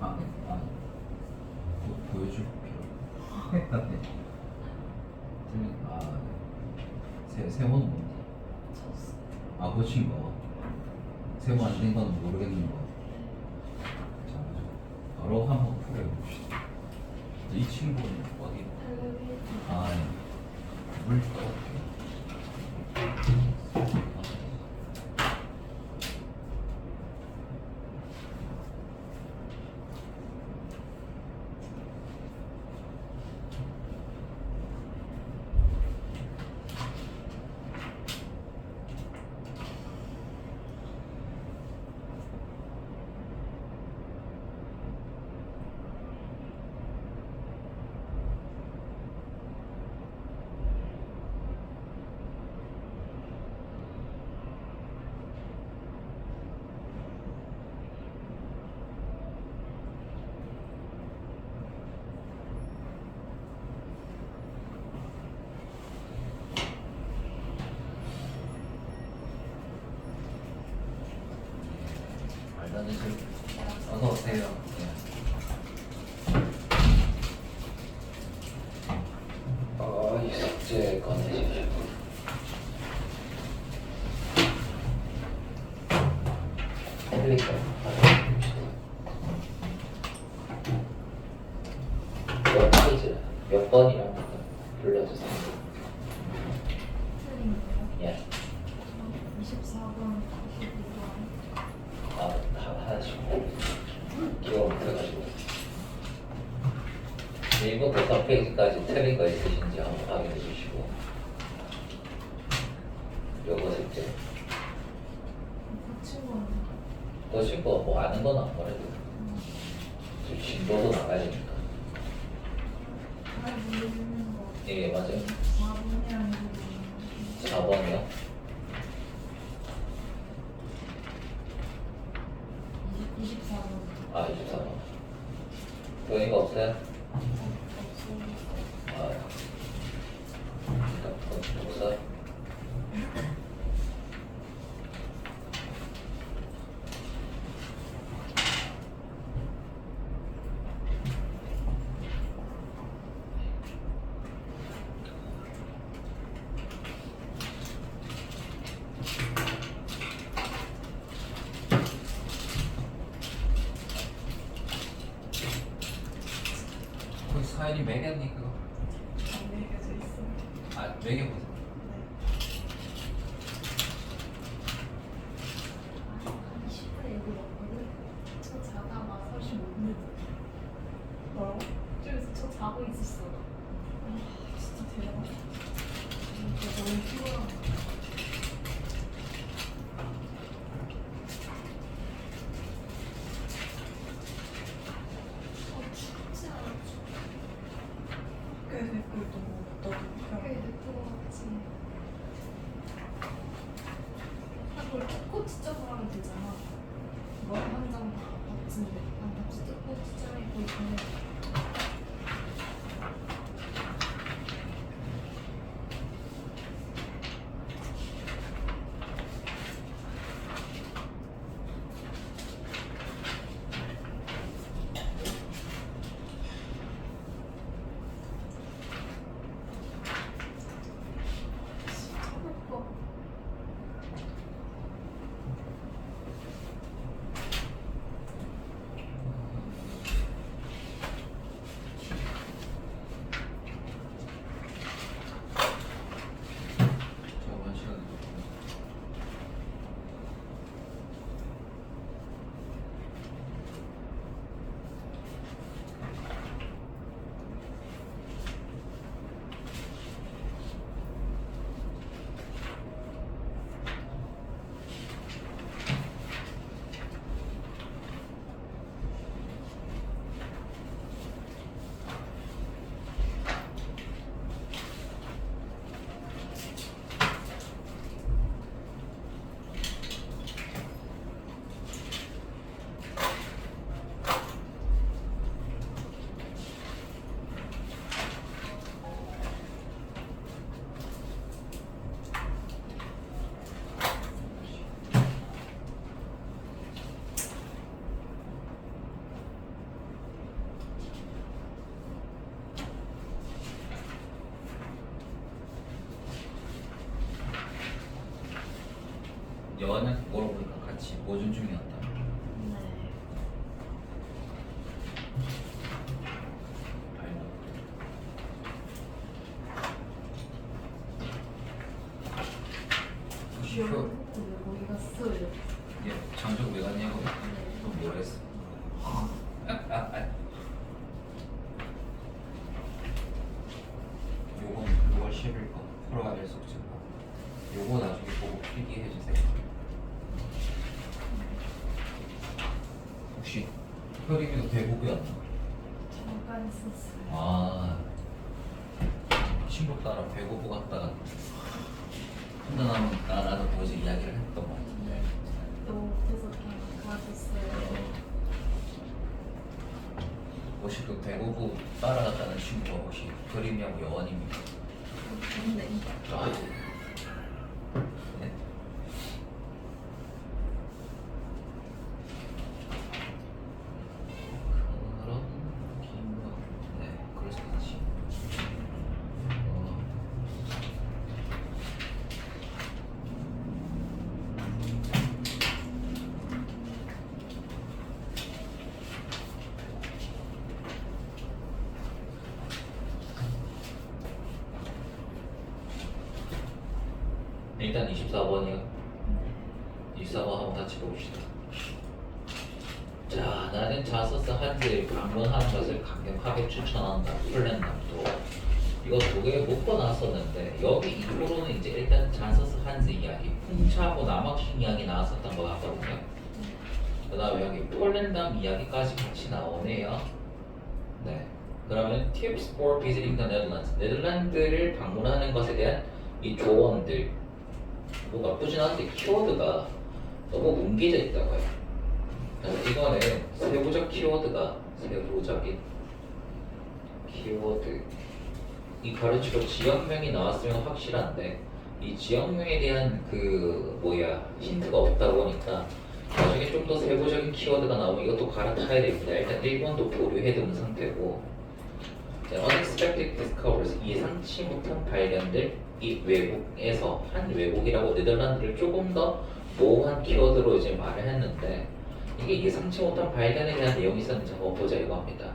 아, 아, 보여줄 필요. 틀린, 세모는 뭔지. 쳤어. 고친 거. 세모 안 된 건 모르겠는 거. 자, 바로 한번 풀어봅시다. 이 친구는 어디? 물 떠올게요. 어서 오세요. 이 숙제 꺼내주시고. 텔레그램 몇 페이지, 몇 번이라는 거 불러주세요. 틀린 거요? 예. 24번, 22번. 하나씩 기억 못해가지고 1부터 4페이지까지 틀린 거 있으신지 한번 확인해 주시고 요거 숙제 고친 거는 또 친구 뭐 아는 건 안 말해도 좀 진도도 나가야 되니까. 잘 모르는 거. 예, 맞아요. 4번이랑 4번이요? 24번. 24번. 교양이가 없어요? 없어. 일단 그건 없어요? 거기 사연이 매겼니 그거? 안 매겨져 있어. 매겨보세요. 한 10분 얘기 먹거든? 저 자다가 45분. 뭐라고? 저기서 저 자고 있었어. 진짜 대박. 진짜 너무 피곤하다. 춥지 않아? 꽤 댓글도 너도 꽤 예쁘지. 그걸 꽃지점을 하면 되잖아. 머리 한장 박진데 난 진짜 꽃지점이 보이네. 여한이한테 물어보니까 같이 모준 중이었다. 네. 표 왜 거기 갔어요? 예, 장적 왜 갔냐고? 네. 그럼 뭘 했어? 요건 6월 10일 거 풀어야 될 숙제고 요거 나중에 보고 필기해 주세요. 혹시 효림이도 대구구였나? 잠깐 썼어요. 아 친구 따라 배고프 갔다가 혼자 남은 나라도 어제 이야기를 했던 거 같은데 네. 너무 계속 그냥 가졌어요. 혹시 또 대구구 따라갔다는 친구가 혹시 그림이하고 여원입니까? 근데 아, 네. 그런 기분, 네, 그럴 수 있지. 어. 일단 24번이요. 24번 한번 같이 봅시다. 자, 나는 자서스 한지를 방문하는 것을 강력하게 추천한다. 플랜남도 이거 두 개 묶어놨었는데 여기 이후로는 이제 일단 자서스 한지 이야기, 풍차하고 남학식 이야기 나왔었던 것 같거든요. 그 다음에 여기 폴란담 이야기까지 같이 나오네요. 네. 그러면 tips for visiting the Netherlands. 네덜란드를 방문하는 것에 대한 이 조언들. 뭐 나쁘진 않은데 키워드가 너무 뭉개져 있다고 해요. 그래서 이거는 세부적 키워드가 세부적인 키워드 이 가르치로 지역명이 나왔으면 확실한데 이 지역명에 대한 그 힌트가 없다 보니까 나중에 좀 더 세부적인 키워드가 나오면 이것도 갈아타야 됩니다. 일단 1번도 보류해둔 상태고 unexpected discoveries 예상치 못한 발견들 이 외국에서 한 외국이라고 네덜란드를 조금 더 모호한 키워드로 이제 말을 했는데 이게 예상치 못한 발견에 대한 내용이 있었는지 한번 보자 이거합니다.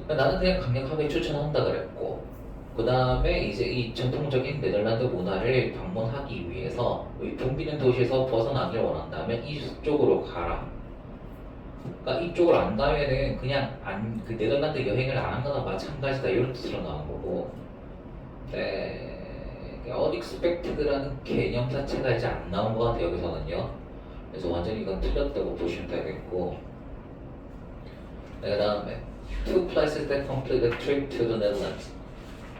나는 그냥 강력하게 추천한다 그랬고 그 다음에 이제 이 전통적인 네덜란드 문화를 방문하기 위해서 이 붐비는 도시에서 벗어나길 원한다면 이쪽으로 가라. 그러니까 이쪽을 안 가면은 그냥 그 네덜란드 여행을 안 한 거나 마찬가지다 이런 뜻으로 나온 거고 네, unexpected라는 개념 자체가 이제 안 나온 것 같아요 여기서는요. 그래서 완전히 이건 틀렸다고 보시면 되겠고 네, 그 다음에 two places that complete a trip to the Netherlands.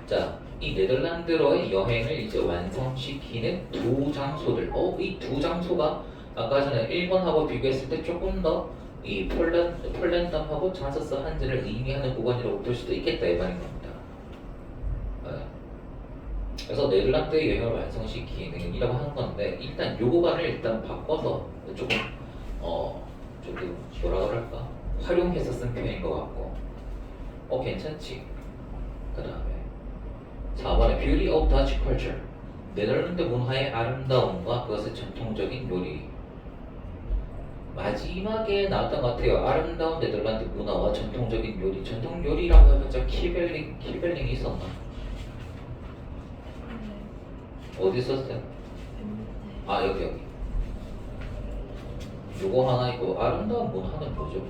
자, 이 네덜란드로의 여행을 이제 완성시키는 두 장소들. 이 두 장소가 아까 전에 1번하고 비교했을 때 조금 더 이 폴란담하고 자서스 한지를 의미하는 구간이라고 볼 수도 있겠다 이 말인 겁니다. 네. 그래서 네덜란드의 여행을 완성시키는 이라고 하는 건데 일단 요 구간을 일단 바꿔서 조금 조금 뭐라 그럴까 활용해서 쓴 표현인 것 같고 괜찮지. 그 다음에 4번에 Beauty of Dutch Culture 네덜란드 문화의 아름다움과 그것의 전통적인 요리 마지막에 나왔던 것 같아요. 아름다운 네덜란드 문화와 전통적인 요리 전통 요리라고 해봤자 키벨링이 있었나? 어디 있었어요? 아 여기 요거 하나 있고 아름다운 문화는 뭐죠?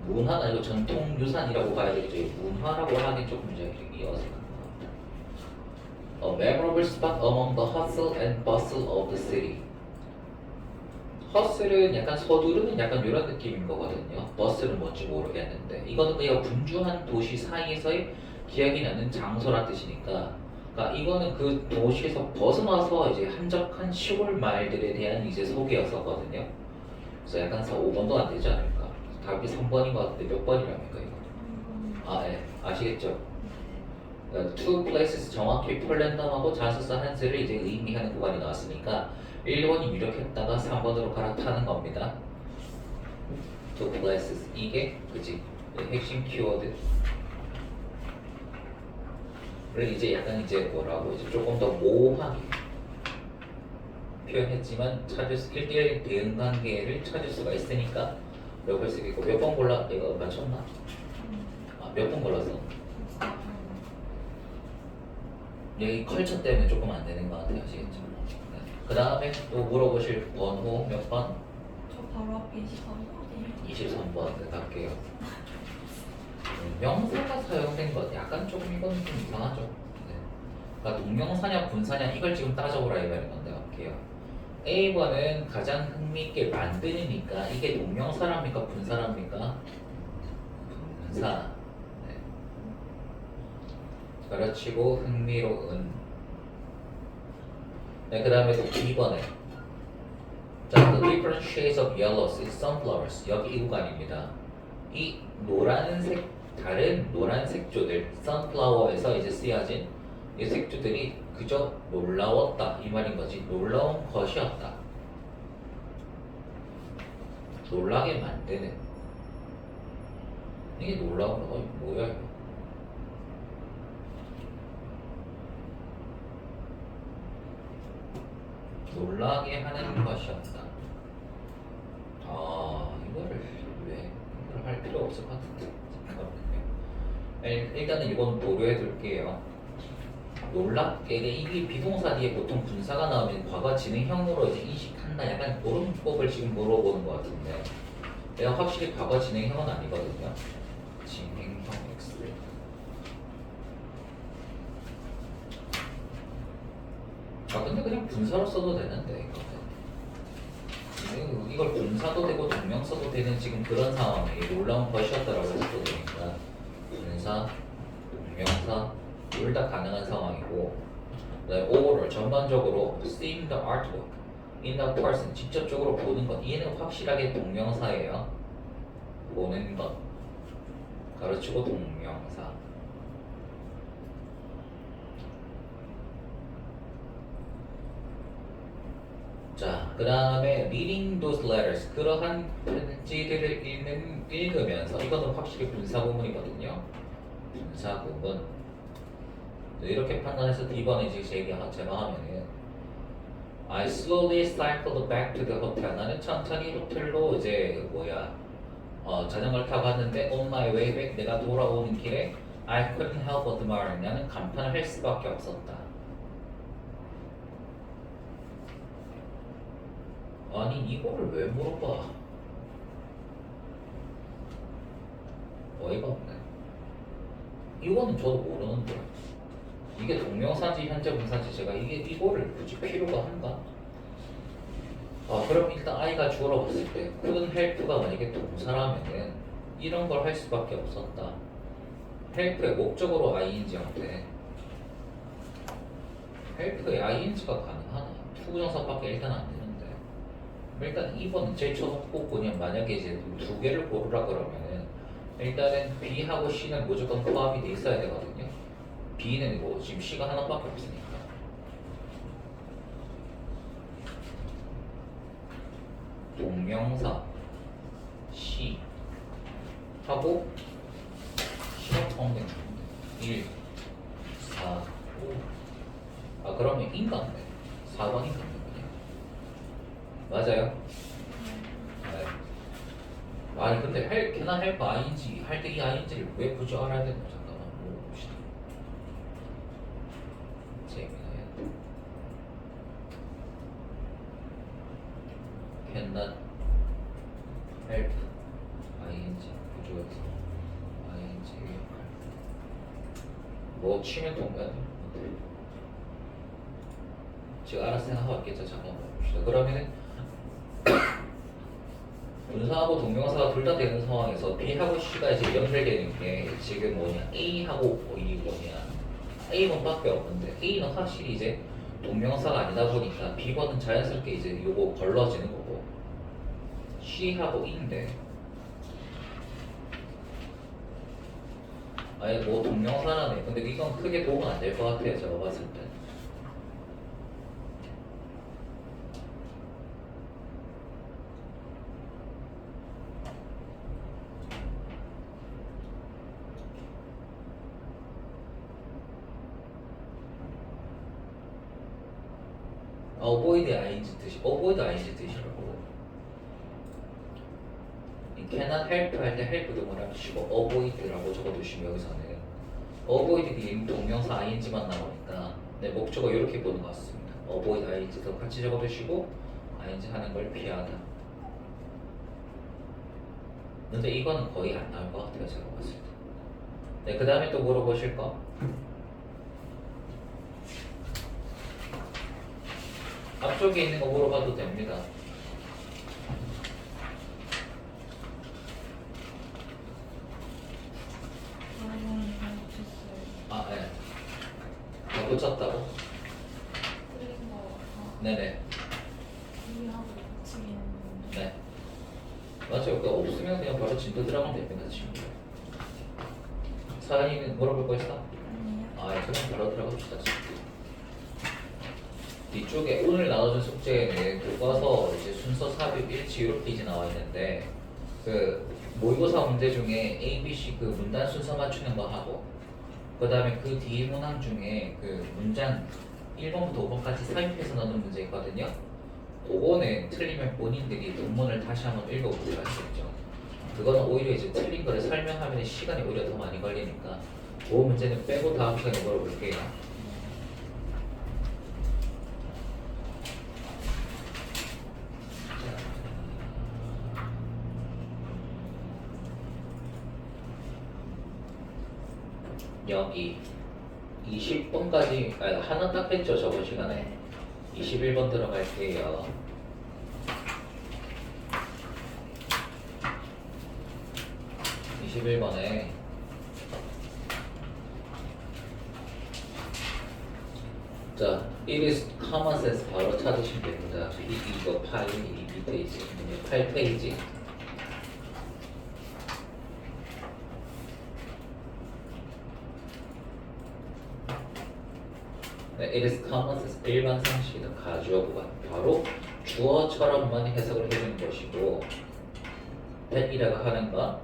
문화는 이거 전통유산이라고 봐야 되겠죠. 문화라고 하긴 조금 이제 어색한 것 같아요. A memorable spot among the hustle and bustle of the city. hustle은 약간 서두르는 약간 이런 느낌인 거거든요. bustle은 뭔지 모르겠는데 이거는 그냥 분주한 도시 사이에서의 기억이 나는 장소란 뜻이니까 그러니까 이거는 그 도시에서 벗어나서 이제 한적한 시골 마을들에 대한 이제 소개였었거든요. 그래서 약간 5번도 안 되지 않을까. 답이 3번인 것 같은데 몇 번이랍니까 이거? 아, 네. 아시겠죠? 그러니까 two places 정확히 폴란담하고 자서스 한스를 이제 의미하는 구간이 나왔으니까 1번이 유력했다가 3번으로 갈아타는 겁니다. two places 이게 그지? 네, 핵심 키워드 를 이제 약간 이제 뭐라고 이제 조금 더 모호하게 표현했지만 찾을 수 1대1 대응 관계를 찾을 수가 있으니까 이렇게 할 수 있고 몇 번 골라? 이거 맞췄나? 몇 번 골랐어? 여기 컬처 때문에 조금 안 되는 것 같아요. 아시겠죠? 네. 그 다음에 또 물어보실 번호 몇 번? 저 바로 앞에 23번이에요. 23번 갈게요. 명사가 사용된 것 약간 조금 이건 좀 이상하죠. 네. 그러니까 동명사냐 분사냐 이걸 지금 따져보라 이 말인 건데 갈게요. A번은 가장 흥미있게 만드니까 이게 동명사랍니까 분사랍니까? 분사. 네. 가르치고 흥미로운. 네, 그 다음에 또 B번에 자, the different shades of yellows in sunflowers. 여기 이 구간입니다. 이 노란색, 다른 노란 색조들, sunflower에서 이제 쓰여진 이 색조들이 그저 놀라웠다 이 말인 거지. 놀라운 것이었다. 놀라게 만드는. 이게 놀라운 거 뭐야 이거? 놀라게 하는 것이었다. 이거를 왜 이걸 할 필요 없을 것 같은데. 잠깐만요. 일단은 이건 보류해 둘게요. 놀랍게 이게 비동사 뒤에 보통 분사가 나오면 과거 진행형으로 이제 인식한다. 약간 그런 법을 지금 물어보는 것 같은데. 내가 확실히 과거 진행형은 아니거든요. 진행형 X. 근데 그냥 분사로 써도 되는데 이걸 분사도 되고 동명사도 되는 지금 그런 상황이 놀라운 것이었다라고 해도 되니까 분사, 동명사 둘 다 가능한 상황이고 overall 전반적으로 seeing the artwork in the person 직접적으로 보는 것 얘는 확실하게 동명사예요. 보는 것 가르치고 동명사. 자, 그 다음에 reading those letters 그러한 편지들을 읽으면서 이거는 확실히 분사 구문이거든요. 분사 구문. 이렇게 판단해서 D번에 이제 제가 하면은 I slowly cycled back to the hotel. 나는 천천히 호텔로 이제 자전거를 타고 갔는데 on my way back 내가 돌아오는 길에 I couldn't help but admire. 나는 감탄을 할 수밖에 없었다. 아니 이거를 왜 물어봐? 어이가 없네. 이거는 저도 모르는데 이게 동명사인지 현재 분사인지 제가 이거를 굳이 필요가 한가? 그럼 일단 아이가 주어로 봤을 때 couldn't help가 만약에 동사라면은 이런 걸 할 수밖에 없었다. help의 목적으로 ing 형태. help의 ing가 가능하나? 투부정사밖에 일단 안 되는데. 일단 2번은 제일 쳐놓고 그냥 만약에 이제 두 개를 고르라 그러면은 일단은 B하고 C는 무조건 포함이 돼 있어야 되거든요. B는 뭐 지금 C가 하나밖에 없으니까. 동명사 C 하고 C가 포함된 건데 1, 4, 5 그러면 인간데 4번이 있는 거냐? 맞아요? 네. 아니 근데 걔나 헬프 ing 할 때 이 ing를 왜 굳이 알아야 되는 거야? 잠깐만 물어봅시다. 재미나요? cannot help ing 구조에서 ing 역할 뭐 치면 동그라미 제가 알아서 생각하고 있겠죠. 잠깐만 봅시다. 그러면은 분사하고 동명사가 둘 다 되는 상황에서 B하고 C가 이제 연결되는 게 지금 A하고 이 A번밖에 없는데 A는 확실히 이제 동명사가 아니다 보니까 B번은 자연스럽게 이제 요거 걸러지는 거고 C하고 E인데 아예 뭐 동명사라네. 근데 이건 크게 도움은 안 될 것 같아요. 제가 봤을 때. avoid ing 뜻이 avoid ing 뜻이라고. 이 cannot help 할 때 help 동그라미 치고 avoid라고 적어두시면 여기서는 avoid 뒤에 동명사 ing만 나오니까 내 목적어 이렇게 보는 것 같습니다. avoid ing도 같이 적어두시고 ing 하는 걸 피하다. 근데 이거는 거의 안 나올 것 같아요, 제가 봤을 때. 네, 그 다음에 또 물어보실 거? 앞쪽에 있는 거 물어봐도 됩니다. 그러면 됐어요. 아, 네. 다 고쳤다고? 틀린 거 네네. 이해하고 붙이기는 네. 맞아요. 그 없으면 그냥 바로 진도 들어가면 됩니다, 친구. 사연이는 물어볼 거 있어? 아니에요. 아, 예, 그럼 바로 들어갑시다, 친구. 뒤쪽에 오늘 나눠준 숙제에는 교과서 이제 순서 삽입 일치 이렇게 이제 나와 있는데 그 모의고사 문제 중에 A, B, C 그 문단 순서 맞추는 거 하고 그 다음에 그 뒤에 문항 중에 그 문장 1번부터 5번까지 삽입해서 넣는 문제 있거든요. 그거는 틀리면 본인들이 본문을 다시 한번 읽어보기로 하시겠죠. 그거는 오히려 이제 틀린 거를 설명하면 시간이 오히려 더 많이 걸리니까 그 문제는 빼고 다음 시간에 물어볼게요. 여기 20번까지 하나 딱 했죠, 저번 시간에. 21번 들어갈게요. (21번에) 자, it is common sense 바로 찾으시면 됩니다. 이거 8페이지 8페이지. 네, it is common sense 일반 상식이다. 가주어 구간 바로 주어처럼만 해석을 해주는 것이고 that이라고 하는 건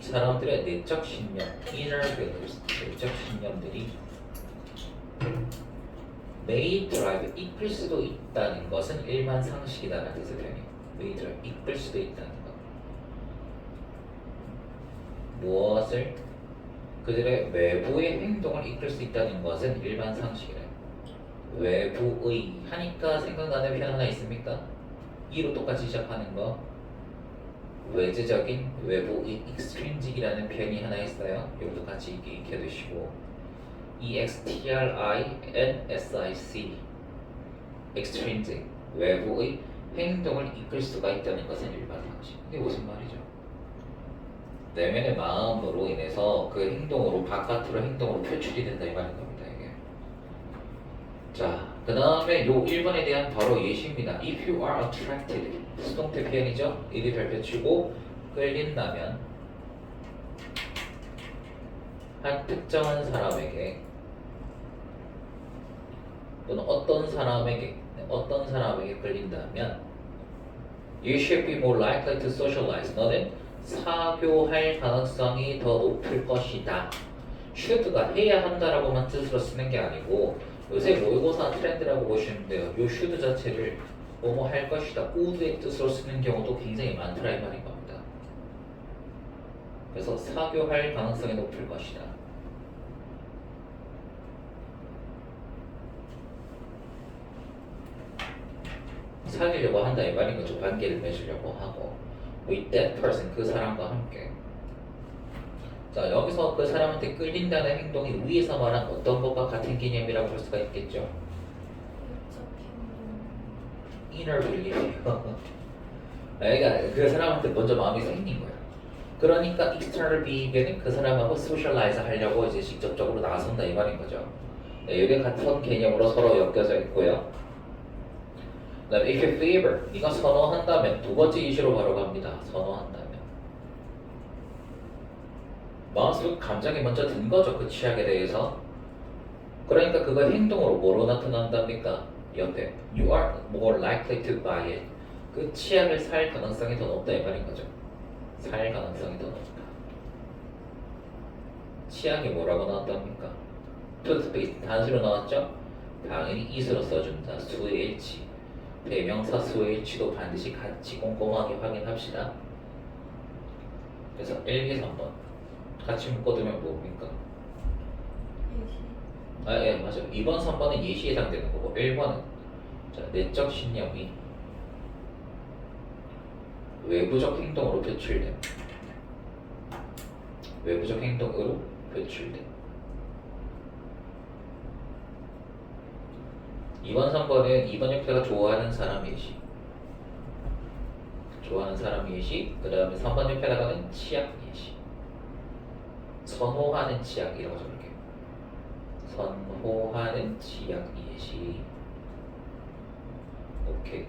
사람들의 내적 신념, inner beliefs, 내적 신념들이 may drive, 이끌 수도 있다는 것은 일반 상식이다라는 뜻의 표현이에요. may drive, 이끌 수도 있다는 것. 무엇을? 그들의 외부의 행동을 이끌 수 있다는 것은 일반 상식이래요. 외부의 하니까 생각나는 표현 하나 있습니까? 이로 똑같이 시작하는 거. 외재적인 외부의 extrinsic이라는 표현이 하나 있어요. 이것도 같이 익혀두시고 extrinsic extrinsic 외부의 행동을 이끌 수가 있다는 것은 일반 상식. 이게 무슨 말이죠? 내면의 마음으로 인해서 그 행동으로 바깥으로 행동으로 표출이 된다 이 말인 겁니다. 이게. 자, 그 다음에 요 1번에 대한 바로 예시입니다. If you are attracted 수동태 표현이죠. 이리 별표 치고 끌린다면 한 특정한 사람에게 또는 어떤 사람에게 끌린다면 You should be more likely to socialize. 너는 사교할 가능성이 더 높을 것이다. should가 해야 한다라고만 뜻으로 쓰는 게 아니고 요새 모의고사 트렌드라고 보시면 돼요. 요 should 자체를 뭐뭐 할 것이다, would의 뜻으로 쓰는 경우도 굉장히 많더라 이 말인 겁니다. 그래서 사교할 가능성이 높을 것이다. 사귀려고 한다 이 말인 거죠. 관계를 맺으려고 하고 with that person 그 사람과 함께. 자, 여기서 그 사람한테 끌린다는 행동이 위에서 말한 어떤 것과 같은 개념이라고 볼 수가 있겠죠. inner belief이요. 그러니까 그 사람한테 먼저 마음이 생긴 거야. 그러니까 external behavior는 그 사람하고 socialize 하려고 이제 직접적으로 나선다 이 말인 거죠. 네, 이게 같은 개념으로 서로 엮여져 있고요. 그다음에 if you favor, 네가 선호한다면 두 번째 이슈로 바로 갑니다. 선호한다면 마음속에 감정이 먼저 든 거죠. 그 취향에 대해서. 그러니까 그거 행동으로 뭐로 나타난답니까? 옆에 you are more likely to buy it. 그 취향을 살 가능성이 더 높다 이 말인 거죠. 살 가능성이 더 높다. 취향이 뭐라고 나왔답니까? toothpaste 단수로 나왔죠? 당연히 is로 써준다. 수의 일치. 대명사 수의 일치도 반드시 같이 꼼꼼하게 확인합시다. 그래서 1, 2, 3번 같이 묶어두면 뭡니까? 예시. 예, 맞아요. 2번, 3번은 예시에 해당되는 거고 1번은 자, 내적 신념이 외부적 행동으로 표출됨. 외부적 행동으로 표출됨. 2번, 3번은 2번 옆에가 좋아하는 사람 예시. 좋아하는 사람 예시. 그 다음에 3번 옆에다가는 치약 예시. 선호하는 치약이라고 적을게요. 선호하는 치약 예시. 오케이.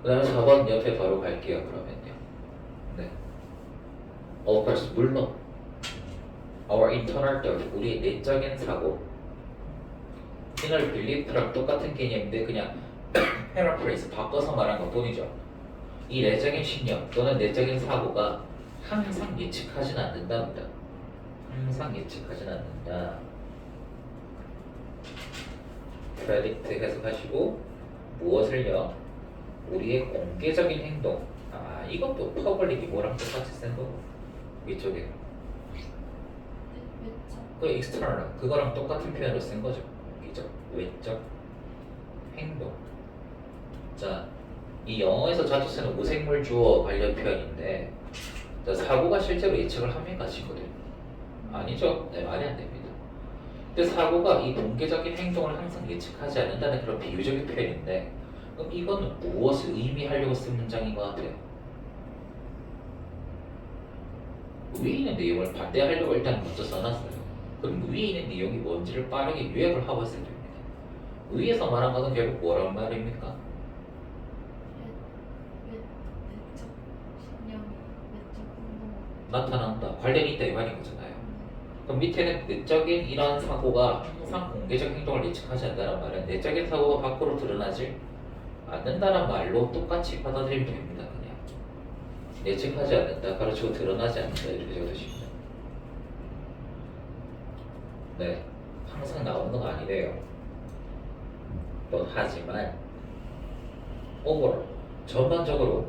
그 다음에 4번 옆에 바로 갈게요. 그러면요. 네. 벌써 물론 our internal thought, 우리의 내적인 사고 inner belief랑 똑같은 개념인데 그냥 paraphrase 바꿔서 말한 것 뿐이죠. 이 내적인 신념 또는 내적인 사고가 항상 예측하진 않는답니다. 항상 예측하진 않는다. predict 해석하시고 무엇을요? 우리의 공개적인 행동. 아, 이것도 퍼블릭이 뭐랑 똑같이 쓴 거고 이쪽에 외적. 그 external 그거랑 똑같은 표현으로 쓴 거죠. 외적 행동. 자, 이 영어에서 자주 쓰는 무생물 주어 관련 표현인데 자, 사고가 실제로 예측을 합니까 친구들? 아니죠. 네, 말이 안 됩니다. 근데 사고가 이 공개적인 행동을 항상 예측하지 않는다는 그런 비유적인 표현인데 그럼 이거는 무엇을 의미하려고 쓴 문장인 것 같아요? 위에 있는 내용을 반대하려고 일단 먼저 써놨어요. 그럼 위에 있는 내용이 뭔지를 빠르게 요약을 하고 있어야 됩니다. 위에서 말한 것은 결국 뭐란 말입니까? 외적 신념. 외적 행동. 나타난다. 관련이 있다 이 말인 거잖아요. 그럼 밑에는 내적인 이러한 사고가 항상 공개적 행동을 예측하지 않는다는 말은 내적인 사고가 밖으로 드러나지 않는다는 말로 똑같이 받아들이면 됩니다. 그냥 예측하지 않는다, 가르치고 드러나지 않는다 이렇게 적으시면 네, 항상 나오는 건 아니래요. 또 하지만 overall 전반적으로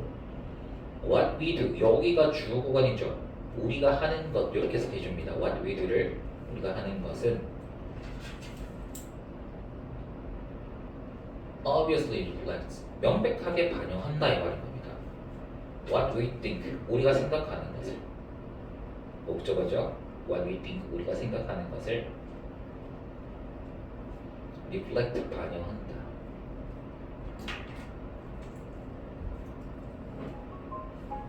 what we do 여기가 주어 구간이죠. 우리가 하는 것 이렇게 해석해 줍니다. what we do를 우리가 하는 것은 obviously reflects 명백하게 반영한다 이 말인 겁니다. what we think 우리가 생각하는 것을 목적어죠. what we think 우리가 생각하는 것을 reflect 반영한다.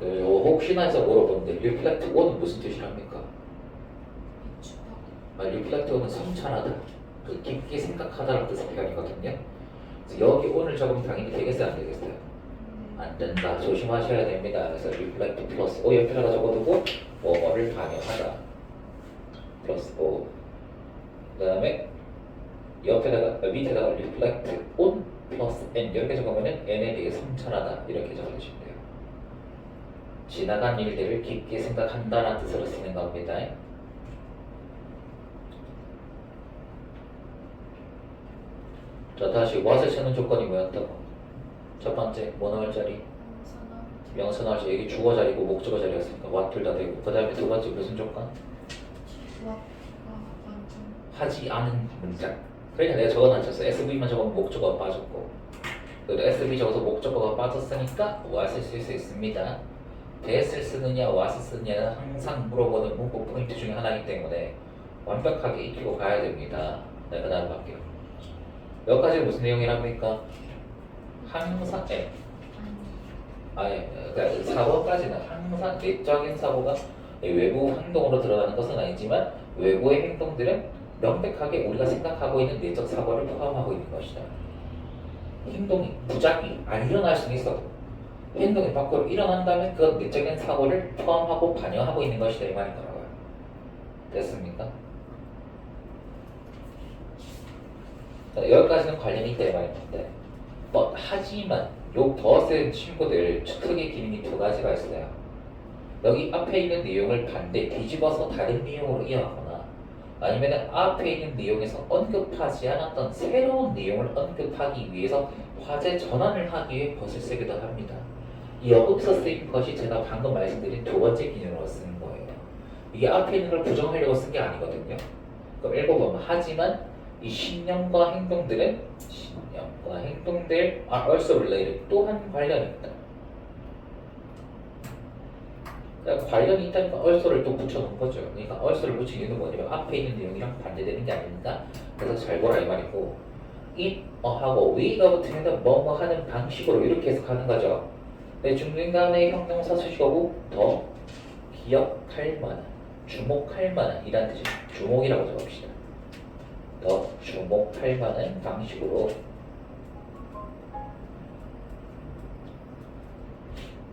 혹시나 해서 물어보는데 reflect on은 무슨 뜻이랍니까? 비추다. reflect on은 성찰하다, 그 깊게 생각하다라는 뜻의 표현이거든요. 그래서 여기 on을 적으면 당연히 되겠어요, 안 되겠어요? 안 된다. 조심하셔야 됩니다. 그래서 reflect 플러스 o 옆에다가 적어두고 뭐를 반영하다 플러스 o 그 다음에 옆에다가 밑에다가 reflect on 플러스 n 이렇게 적으면은 n에 대해 성찰하다 이렇게 적어주시면 돼요. 지나간 일들을 깊게 생각한다라는 뜻으로 쓰는 겁니다. 자, 다시 what을 쓰는 조건이 뭐였다고? 첫 번째 뭐 나올 자리? 명사 나올 자리. 여기 주어 자리고 목적어 자리였으니까 what 둘 다 되고 그 다음에 두 번째 무슨 조건? 주어가 완전. 하지 않은 문장. 그러니까 내가 적어놨었어. SV만 적으면 목적어가 빠졌고 그래도 SB 적어서 목적어가 빠졌으니까 what을 쓸 수 있습니다. that을 쓰느냐 what을 쓰느냐는 항상 물어보는 문법 포인트 중에 하나이기 때문에 완벽하게 익히고 가야 됩니다. 네, 그 다음 갈게요. 여기까지 무슨 내용이랍니까? 항상 그러니까 4번까지는 항상 내적인 사고가 외부 행동으로 드러나는 것은 아니지만 외부의 행동들은 명백하게 우리가 생각하고 있는 내적 사고를 포함하고 있는 것이다. 행동이 부작위 안 일어날 수는 있어도 행동이 밖으로 일어난다면 그건 내적인 사고를 포함하고 반영하고 있는 것이다 이 말인 거라고요. 됐습니까? 자, 여기까지는 관련이 있다 이 말인 건데 하지만 요 덫의 친구들 특이 기능이 두 가지가 있어요. 여기 앞에 있는 내용을 반대 뒤집어서 다른 내용으로 이어가거나 아니면 앞에 있는 내용에서 언급하지 않았던 새로운 내용을 언급하기 위해서 화제 전환을 하기 위해 것을 쓰기도 합니다. 여기서 쓰인 것이 제가 방금 말씀드린 두 번째 기능으로 쓰는 거예요. 이게 앞에 있는 걸 부정하려고 쓴 게 아니거든요. 그럼 읽어보면 하지만 이 신념과 행동들 are also related 또한 관련이 있다. 그러니까 관련이 있다니까 also를 또 붙여놓은 거죠. 그러니까 also를 붙인 이유는 뭐냐면 앞에 있는 내용이랑 반대되는 게 아닙니다. 그래서 잘 보라 이 말이고 it 하고 we가 붙으면 뭐뭐 하는 방식으로 이렇게 해석하는 거죠. 네, 중간에 형용사 수식어고 더 기억할 만한, 주목할 만한 이란 뜻이 주목이라고 적읍시다. 더 주목할 만한 방식으로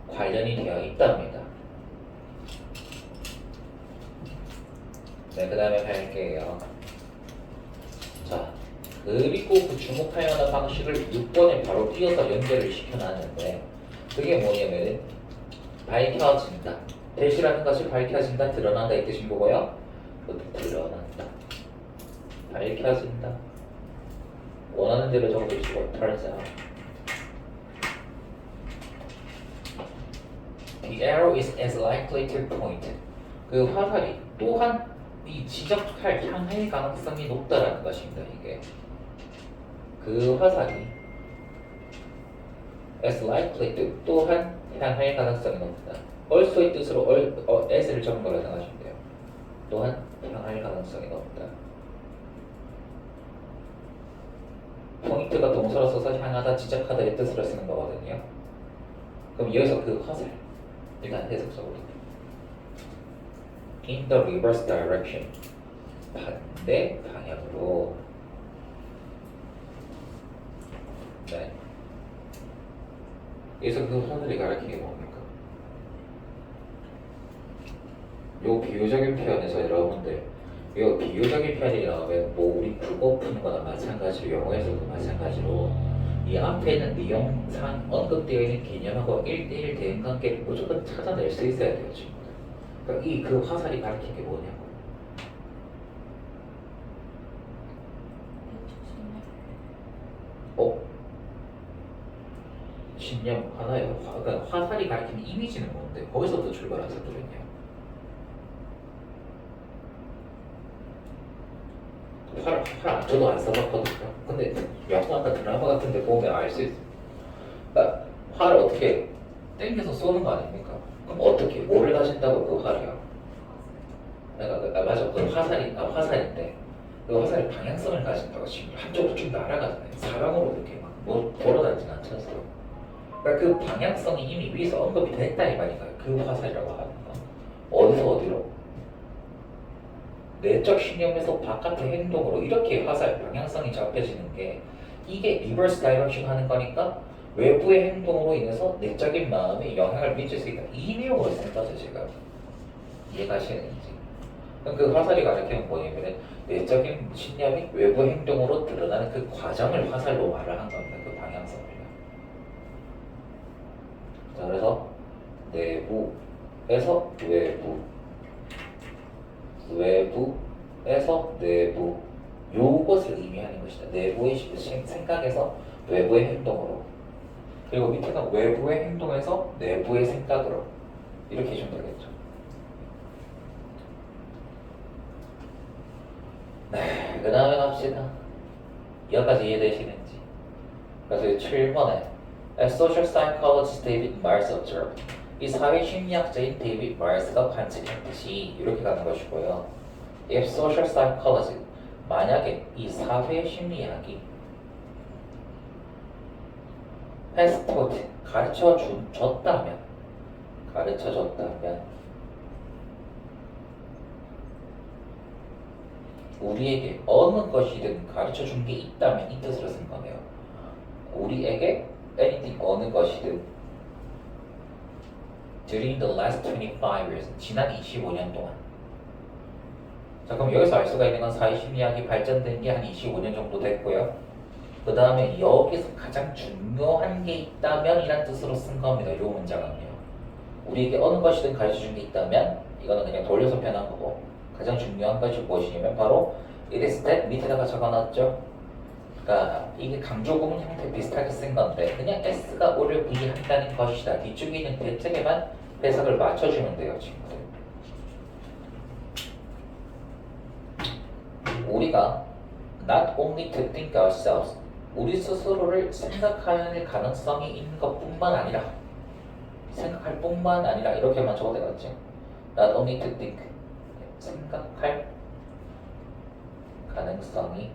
관련이 되어 있답니다. 네, 그 다음에 갈게요. 자, 그리고 그 주목할 만한 방식을 6번에 바로 띄어서 연결을 시켜놨는데 그게 뭐냐면 밝혀진다. 대시라는 것이 밝혀진다, 드러난다 이 뜻인 거고요. 그것도 드러난다. 밝혀진다. 원하는 대로 적어주시고 turns out. The arrow is as likely to point. 그 화살이 또한 이 지적할 향할 가능성이 높다라는 것입니다. 이게 그 화살이 as likely to 또한 향할 가능성이 높다. also의 뜻으로 as를 적은 거라 생각하시면 돼요. 또한 향할 가능성이 높다. 포인트가 동사로 써서 향하다, 지적하다의 뜻으로 쓰는 거거든요. 그럼 여기서 그 화살 일단 해석적으로 in the reverse direction 반대 방향으로 네. 여기서 그 화살이 가리키는 게 뭡니까? 요 비유적인 표현에서 여러분들 요 비유적인 표현이 나오면 뭐 우리 국어 푸는 거나 마찬가지로 영어에서도 마찬가지로 이 앞에 있는 내용상 언급되어 있는 개념하고 1대1 대응관계를 무조건 찾아낼 수 있어야 돼요, 친구들. 그러니까 이 그 화살이 가리키는 게 뭐냐고. 신념 하나요. 그러니까 화살이 가리키는 이미지는 뭔데? 거기서부터 출발해서 그랬냐? 활 저도 안 써봤거든요. 근데 영화나 드라마 같은 데 보면 알 수 있어요. 그러니까 활을 어떻게 땡겨서 쏘는 거 아닙니까? 그럼 어떻게 뭐를 가진다고 그 활이요? 그러니까 맞아. 그 화살인데 그 화살이 방향성을 가진다고 지금 한쪽으로 쭉 날아가잖아요. 사방으로 이렇게 막 뭐 돌아다니진 않잖아요. 그러니까 그 방향성이 이미 위에서 언급이 됐다 이 말인가요? 그 화살이라고 하는 거. 어디서 어디로? 내적 신념에서 바깥의 행동으로 이렇게 화살 방향성이 잡혀지는 게 이게 리버스 다이렉션 하는 거니까 외부의 행동으로 인해서 내적인 마음에 영향을 미칠 수 있다. 이 내용으로 쓴 거죠, 제가. 이해가시는지. 그럼 그 화살이 가리키는 뭐냐면 내적인 신념이 외부 행동으로 드러나는 그 과정을 화살로 말을 한 겁니다. 그 방향성을요. 자, 그래서 내부에서 외부, 외부에서 내부, 요것을 의미하는 것이다. 내부의 생각에서 외부의 행동으로, 그리고 밑에는 외부의 행동에서 내부의 생각으로 이렇게 해주면 되겠죠. 네, 그 다음에 갑시다. 여기까지 이해되시는지. 그래서 7번에 As social psychologist David Marrs observed, 이 사회 심리학자인 데이비드 마르스가 관측했듯이 이렇게 가는 것이고요. If social psychology, 만약에 이 사회 심리학이 has taught, 가르쳐줬다면 우리에게 어느 것이든 가르쳐준 게 있다면 이 뜻으로 쓴 거네요. 우리에게 anything, 어느 것이든 during the last 25 years, 지난 25년 동안. 자, 그럼 여기서 알 수가 있는 건 사회 심리학이 발전된 게 한 25년 정도 됐고요. 그 다음에 여기서 가장 중요한 게 있다면 이란 뜻으로 쓴 겁니다. 이 문장은요. 우리에게 어느 것이든 가르쳐준 게 있다면 이거는 그냥 돌려서 표현한 거고 가장 중요한 것이 무엇이냐면 바로 it is that 밑에다가 적어놨죠. 그러니까 이게 강조구문 형태 비슷하게 쓴 건데 그냥 S가 O를 V한다는 것이다. 뒤쪽에 있는 대책에만 해석을 맞춰주면 돼요, 친구들. 우리가 not only to think ourselves 우리 스스로를 생각할 가능성이 있는 것뿐만 아니라 생각할 뿐만 아니라 이렇게만 적어도 되겠지. not only to think 생각할 가능성이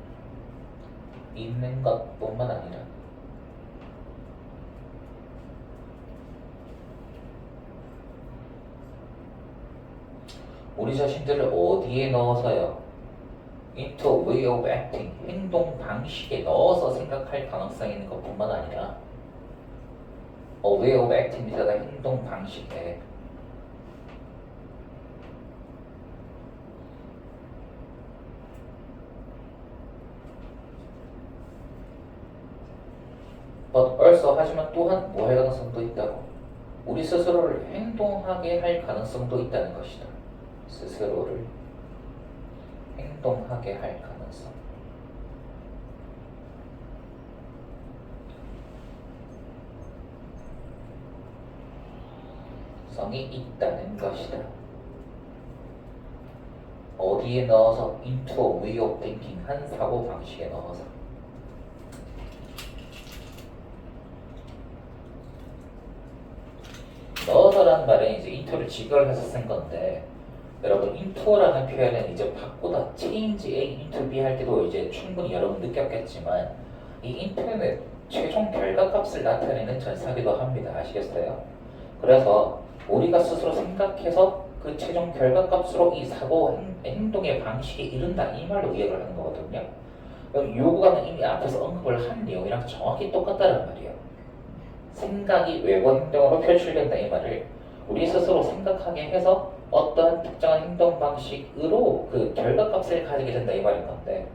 있는 것뿐만 아니라 우리 자신들을 어디에 넣어서요? into a way of acting 행동 방식에 넣어서 생각할 가능성이 있는 것뿐만 아니라 a way of acting이라다 행동 방식에 but also 하지만 또한 뭐 할 가능성도 있다고 우리 스스로를 행동하게 할 가능성도 있다는 것이다. 스스로를 행동하게 할 가능성 성이 있다는 것이다. 어디에 넣어서 into a way of thinking 한 사고 방식에 넣어서 넣어서라는 말은 이제 into를 직역을 해서 쓴 건데 여러분 into라는 표현은 이제 바꾸다 change A into B 할 때도 이제 충분히 여러분 느꼈겠지만 이 into는 최종 결과값을 나타내는 전사기도 합니다. 아시겠어요? 그래서 우리가 스스로 생각해서 그 최종 결과값으로 이 사고 행동의 방식에 이른다 이 말로 이해를 하는 거거든요. 여기 요구가는 이미 앞에서 언급을 한 내용이랑 정확히 똑같다는 말이에요. 생각이 외부 행동으로 표출된다 이 말을 우리 스스로 생각하게 해서 어떠한 특정한 행동 방식으로 그 결과값을 가지게 된다 이 말인 건데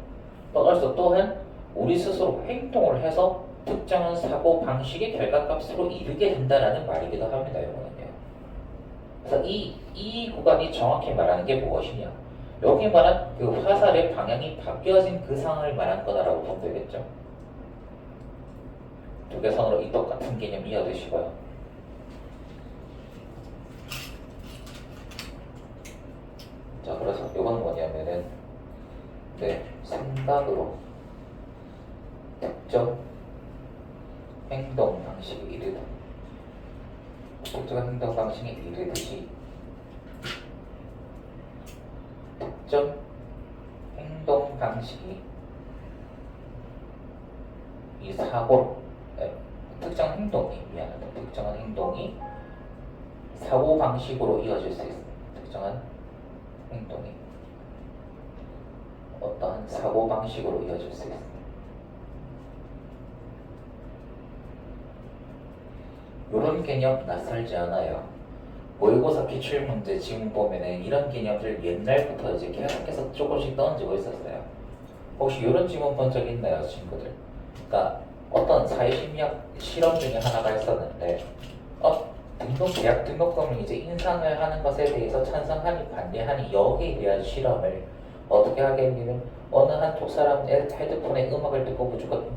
그래서 또한 우리 스스로 행동을 해서 특정한 사고 방식의 결과값으로 이르게 된다라는 말이기도 합니다. 이거는요. 그래서 이 구간이 정확히 말하는 게 무엇이냐 여기 말한 그 화살의 방향이 바뀌어진 그 상황을 말한 거다라고 보면 되겠죠. 두 개 선으로 이 똑같은 개념 이어두시고요. 자, 그래서 이건 뭐냐면은 네, 생각으로 특정 행동 방식에 이르다. 특정 행동 방식에 이르듯이 특정 행동 방식이 이 사고로 특정 행동이 미안하다. 특정한 행동이 사고 방식으로 이어질 수 있습니다. 특정한 행동이 어떠한 사고 방식으로 이어질 수 있습니다. 이런 개념 낯설지 않아요. 모의고사 기출문제 지금 보면은 이런 개념들 옛날부터 이제 계속해서 조금씩 던지고 있었어요. 혹시 이런 지문 본 적 있나요, 친구들? 그러니까 어떤 사회심리학 실험 중에 하나가 있었는데 대학 등록금을 이제 인상을 하는 것에 대해서 찬성하니 반대하니 여기에 대한 실험을 어떻게 하겠냐면 어느 한 두 사람 헤드폰에 음악을 듣고 무조건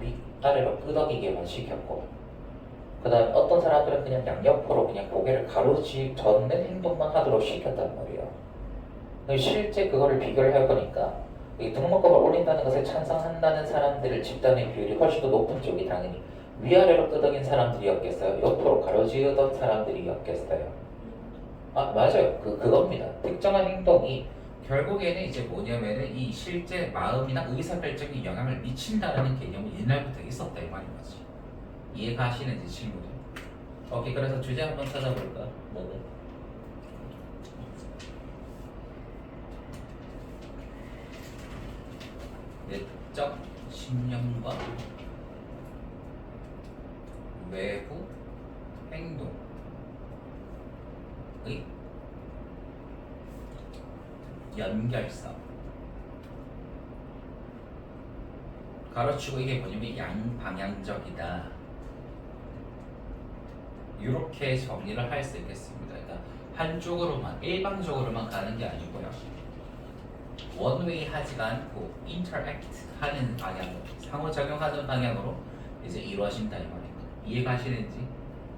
위아래로 끄덕이게만 시켰고 그 다음에 어떤 사람들은 그냥 양옆으로 그냥 고개를 가로지젓는 행동만 하도록 시켰단 말이에요. 실제 그거를 비교를 해보니까 이 등록금을 올린다는 것에 찬성한다는 사람들을 집단의 비율이 훨씬 더 높은 쪽이 당연히 위아래로 끄덕인 사람들이었겠어요? 옆으로 가로지르던 사람들이었겠어요? 맞아요. 그겁니다. 특정한 행동이 결국에는 이제 뭐냐면은 이 실제 마음이나 의사결정에 영향을 미친다는 개념이 옛날부터 있었다 이 말인 거지. 이해가시는지 친구들? 오케이, 그래서 주제 한번 찾아볼까? 뭐는? 내적 신념과 외부 행동의 연결성 가로치고 이게 뭐냐면 양방향적이다 이렇게 정리를 할 수 있겠습니다. 그러니까 한쪽으로만 일방적으로만 가는 게 아니고요. 원웨이 하지가 않고 인터랙트 하는 방향으로 상호작용하는 방향으로 이제 이루어진다 이 말입니다. 이해 가시는지?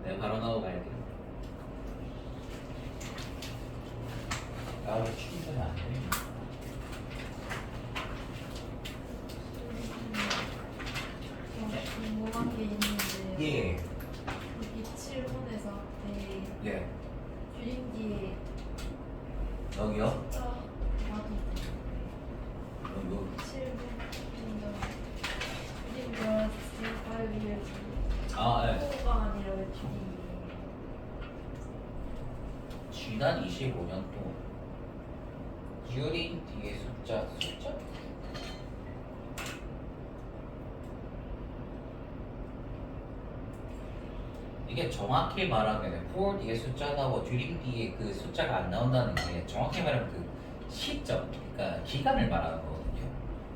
네, 바로 넘어갈게요. 아, 왜 충전이 안 되네. 궁금한 게 있는데 예, 여기 7번에서 앞에 예. 주인기에 여기요? 숫자 봐도 돼요? 요 7번 주인기가 스테이파일 위에 아, 예. 호가 아니라 왜 주인기예요? 지난 25년 동안 유리 뒤에 숫자 이게 정확히 말하면 for 뒤에 숫자 나오고 during 뒤에 그 숫자가 안 나온다는 게 정확히 말하면 그 시점, 그러니까 기간을 말하는 거거든요.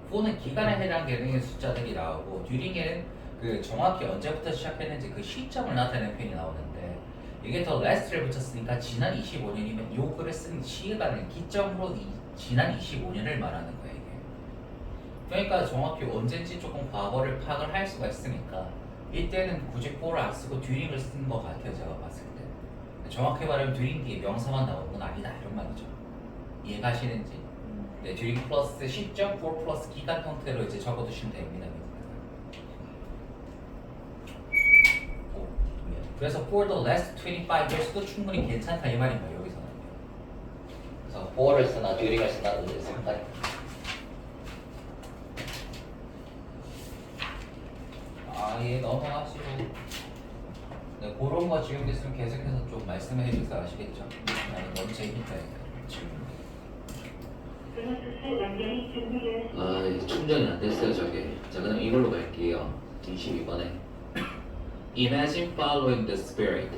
for는 기간에 해당되는 숫자들이 나오고 during에는 그 정확히 언제부터 시작했는지 그 시점을 나타내는 표현이 나오는데 이게 더 last를 붙였으니까 지난 25년이면 요 글을 쓴 시간을 기점으로 지난 25년을 말하는 거예요 이게. 그러니까 정확히 언제인지 조금 과거를 파악을 할 수가 있으니까 이때는 굳이 for를 안 쓰고 during을 쓴 것 같아요 제가 봤을 때. 정확히 말하면 during 뒤에 명사만 나오는 건 아니다 이런 말이죠. 이해 가시는지? 네, during 플러스 시점, for 플러스 기간 형태로 이제 적어두시면 됩니다. 그래서 for the last 25 years도 충분히 괜찮다 이 말인 거예요 여기서는. 그래서 for를 쓰나 during을 쓰나 이제 상관이. 아예 넘어가시고. 네, 그런 거 지금됐으면 계속해서 좀 말씀해 주세요. 아시겠죠? 나는 너무 재밌다 지금. 아, 충전이 안 됐어요, 저게. 자, 그럼 이걸로 갈게요. 22번에. Imagine following the spirit.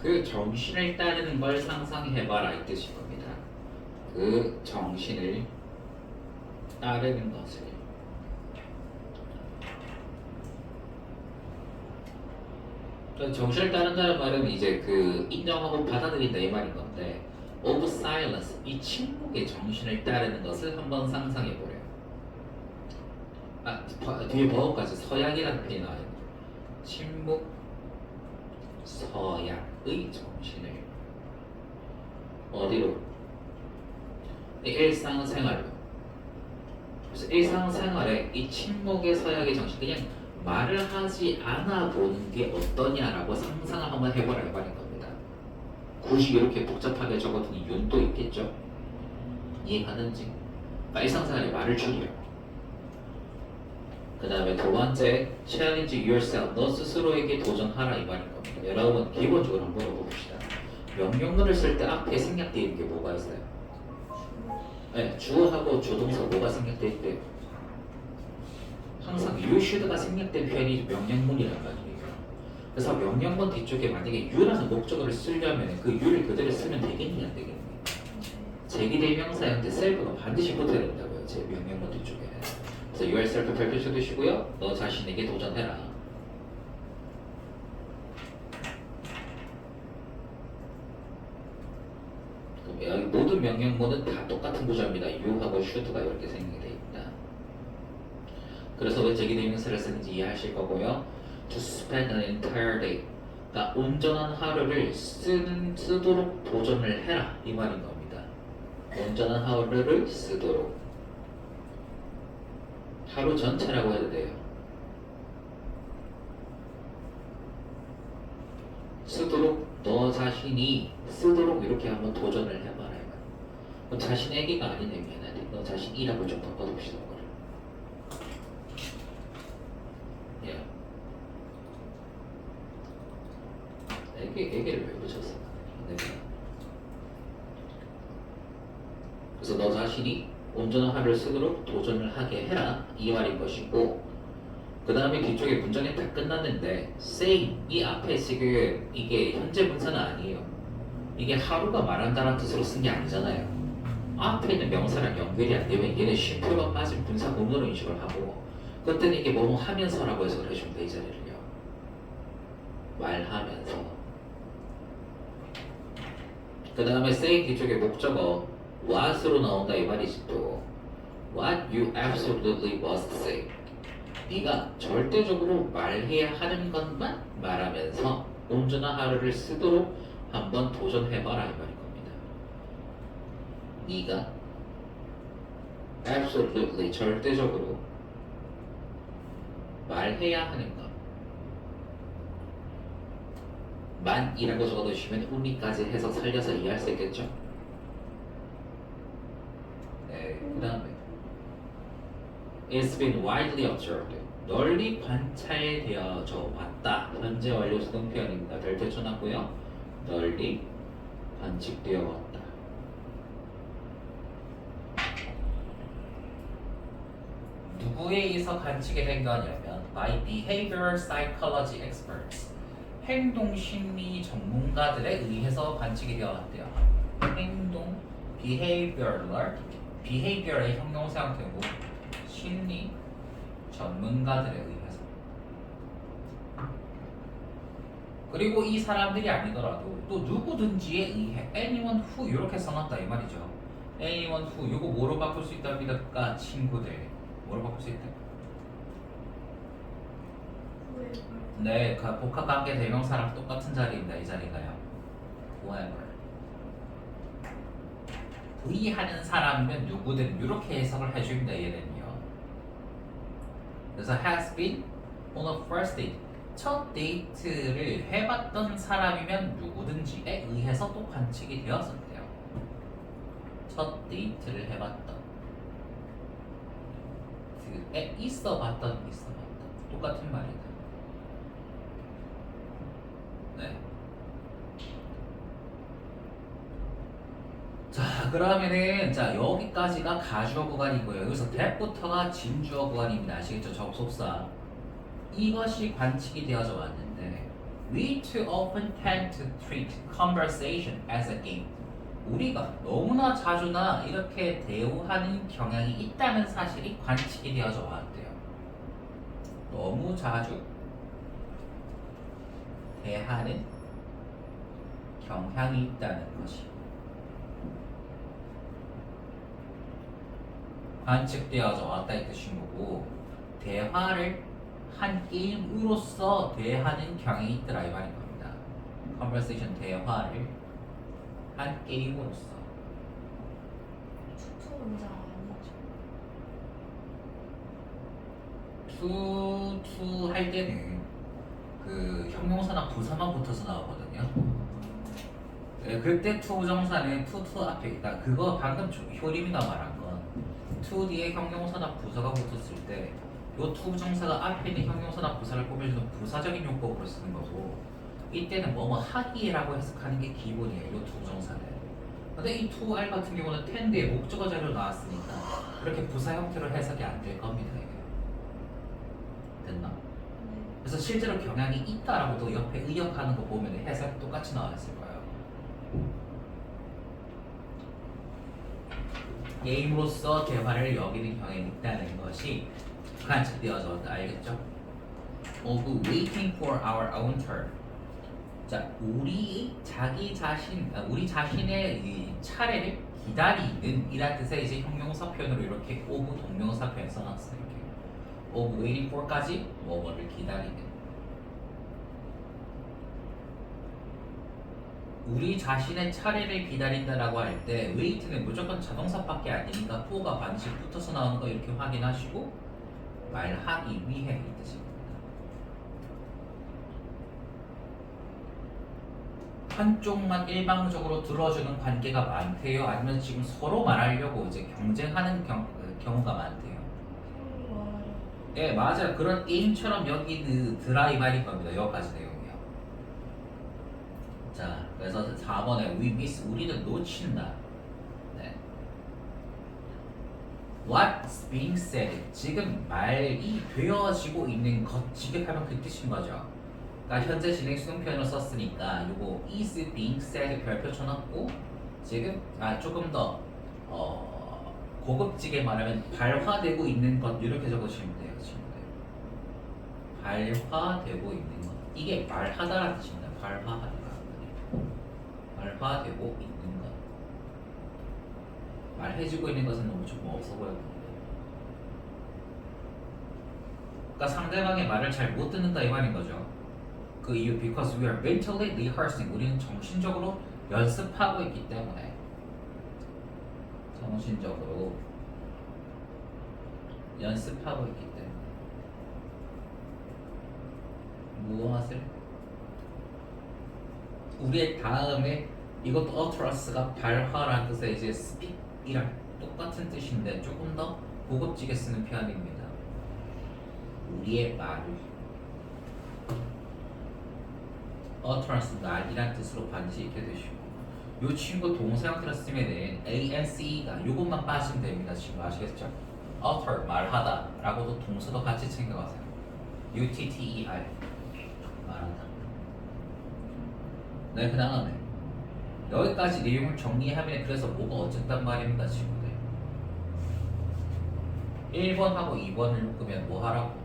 그 정신을 따르는 걸 상상해봐라 이 뜻인 겁니다. 그 정신을 따르는 것을. 정신을 따른다는 말은 이제 그 인정하고 받아들인다 이 말인 건데 of silence, 이 침묵의 정신을 따르는 것을 한번 상상해보래요. 뒤에 버거까지 서약이라는 표현이 나와요. 침묵, 서약의 정신을 어디로? 일상생활로. 그래서 일상생활에 이 침묵의 서약의 정신, 그냥 말을 하지 않아 보는 게 어떠냐라고 상상을 한번 해보라 이 말인 겁니다. 굳이 이렇게 복잡하게 적어둔 이유는 또 있겠죠? 이해가는지? 그러니까 일상생활에 말을 줄여. 그 다음에 두 번째, challenge yourself. 너 스스로에게 도전하라 이 말인 겁니다. 여러분 기본적으로 한번 물어봅시다. 명령문을 쓸 때 앞에 생략되어 있는 게 뭐가 있어요? 네, 주어하고 주동사 뭐가 생략되어 있대요? 항상 you should가 생략된 표현이 명령문이란 말이에요. 그래서 명령문 뒤쪽에 만약에 you라는 목적어를 쓰려면 그 you를 그대로 쓰면 되겠니 안 되겠니? 제기대명사 형태 self가 반드시 붙어야 된다고요. 제 명령문 뒤쪽에. 그래서 yourself 별표 쳐두시고요. 너 자신에게 도전해라. 여기 모든 명령문은 다 똑같은 구조입니다. you하고 should가 이렇게 생략이 되어 있다. 그래서 왜 제기대명사를 쓰는지 이해하실 거고요. To spend an entire day. 그러니까 온전한 하루를 쓰도록 도전을 해라 이 말인 겁니다. 온전한 하루를 쓰도록. 하루 전체라고 해도 돼요. 쓰도록 너 자신이 쓰도록 이렇게 한번 도전을 해봐라. 너 자신에게가 아닌 의미야. 너 자신이라고 좀 바꿔둡시다. 예. 애기를 왜 붙였어? 그래서 너 자신이 온전한 하루를 쓰도록 도전을 하게 해라 이 말인 것이고, 그 다음에 뒤쪽에 문장이 다 끝났는데 same 이 앞에 지금 이게 현재 분사는 아니에요. 이게 하루가 말한다는 뜻으로 쓴 게 아니잖아요. 앞에 있는 명사랑 연결이 안 되면 얘는 쉼표가 빠진 분사 구문으로 인식을 하고, 그때는 이게 뭐뭐 하면서라고 해석을 해주면 돼. 이 자리를요. 말하면서. 그 다음에 say 뒤쪽에 목적어 what으로 나온다 이 말이지 또. What you absolutely must say. 네가 절대적으로 말해야 하는 것만 말하면서 온전한 하루를 쓰도록 한번 도전해봐라 이 말인 겁니다. 네가 absolutely 절대적으로 말해야 하는 것 만이라고 적어두시면 only까지 해서 살려서 이해할 수 있겠죠? 네, 그 다음에 It's been widely observed. 널리 관찰되어져 왔다. 현재 완료 수동표현입니다. 될 때 쳐놨고요. 널리 관측되어 왔다. 누구에 의해서 관측이 된 거냐면 by behavioral psychology experts. 행동 심리 전문가들에 의해서 관측이 되어 왔대요. 행동 behavioral의 형용사 형태고 심리 전문가들에 의해서. 그리고 이 사람들이 아니더라도 또 누구든지에 의해 anyone who 이렇게 써놨다 이 말이죠. anyone who 이거 뭐로 바꿀 수 있답니까? 친구들 뭐로 바꿀 수 있다? 네, 그 복합관계 대명사랑 똑같은 자리입니다. 이 자리가요. whoever V 하는 사람이면 누구든 이렇게 해석을 해줍니다. 얘는요. 그래서 has been on a first date 첫 데이트를 해봤던 사람이면 누구든지에 의해서 또 관측이 되었었대요. 첫 데이트를 해봤던 그에 있어봤던 똑같은 말이다. 네. 자 그러면은 자 여기까지가 가주어 구간이고요. 여기서 that부터가 진주어 구간입니다. 아시겠죠? 접속사. 이것이 관측이 되어져 왔는데 we too often tend to treat conversation as a game. 우리가 너무나 자주나 이렇게 대우하는 경향이 있다는 사실이 관측이 되어져 왔대요. 너무 자주 대하는 경향이 있다는 것이 관측되어져 왔다 이 뜻인 거고 대화를 한 게임으로서 대하는 경향이 있더라 이 말인 겁니다. conversation 대화를 한 게임으로서. 투투 문장 아니죠? 투 할 때는 그 형용사나 부사만 붙어서 나오거든요. 네, 그때 투 정사는 투 앞에 있다. 그거 방금 효림이가 말한 건 투 뒤에 형용사나 부사가 붙었을 때 요 투 정사가 앞에 있는 형용사나 부사를 꾸며주는 부사적인 용법으로 쓰는 거고 이때는 뭐뭐 하기라고 해석하는 게 기본이에요. 요 투 정사는. 근데 이 투 알 같은 경우는 텐드에 목적어 자료로 나왔으니까 그렇게 부사 형태로 해석이 안 될 겁니다. 이게. 됐나? 네. 그래서 실제로 경향이 있다라고도 옆에 의역하는 거 보면 해석이 똑같이 나왔을 거예요. 게임으로서 대화를 여기는 경향이 있다는 것이 관측되어져 알겠죠? Of waiting for our own turn. 자, 우리 자신의 이 차례를 기다리는 이란 뜻의 이제 형용사 표현으로 이렇게 of 동명사 표현 써놨어요. 이렇게 of waiting for까지 뭐뭐를 기다리는. 우리 자신의 차례를 기다린다라고 할 때 wait는 무조건 자동사밖에 아니니까 for가 반드시 붙어서 나오는 거 이렇게 확인하시고 말하기 위해 이 뜻입니다. 한쪽만 일방적으로 들어주는 관계가 많대요? 아니면 지금 서로 말하려고 이제 경쟁하는 경우가 많대요? 네, 맞아요. 그런 게임처럼 여기는 드라이발인 겁니다. 여기까지 내용이요. 자, 그래서 4번에 we miss, 우리는 놓친다. 네. What's being said, 지금 말이 되어지고 있는 것, 직역하면 그 뜻인 거죠. 그러니까 현재 진행 수동 표현을 썼으니까 요거 is being said 별표 쳐놨고 지금 조금 더 고급지게 말하면 발화되고 있는 것 이렇게 적으시면 돼요, 친구들. 발화되고 있는 것 이게 말하다라는 뜻입니다. 발화하다. 말화되고 있는 것. 말해주고 있는 것은 너무 좀 없어 보여 보이는데. 그러니까 상대방의 말을 잘 못 듣는다 이 말인 거죠. 그 이유 because we are mentally rehearsing. 우리는 정신적으로 연습하고 있기 때문에. 정신적으로 연습하고 있기 때문에. 무엇을? 우리의 다음에 이것도 utterance가 발화라는 뜻의 이제 speak이랑 똑같은 뜻인데 조금 더 고급지게 쓰는 표현입니다. 우리의 말을 utterance 말이란 뜻으로 반드시 익혀 두시고 이 친구 동사형태로 쓰면 ANC가 요것만 빠지면 됩니다. 지금 아시겠죠? utter 말하다 라고도 동사도 같이 챙겨가세요. UTTER 말하다. 네, 그 다음에 여기까지 내용을 정리하면 그래서 뭐가 어쨌단 말입니다, 친구들. 1번하고 2번을 묶으면 뭐 하라고?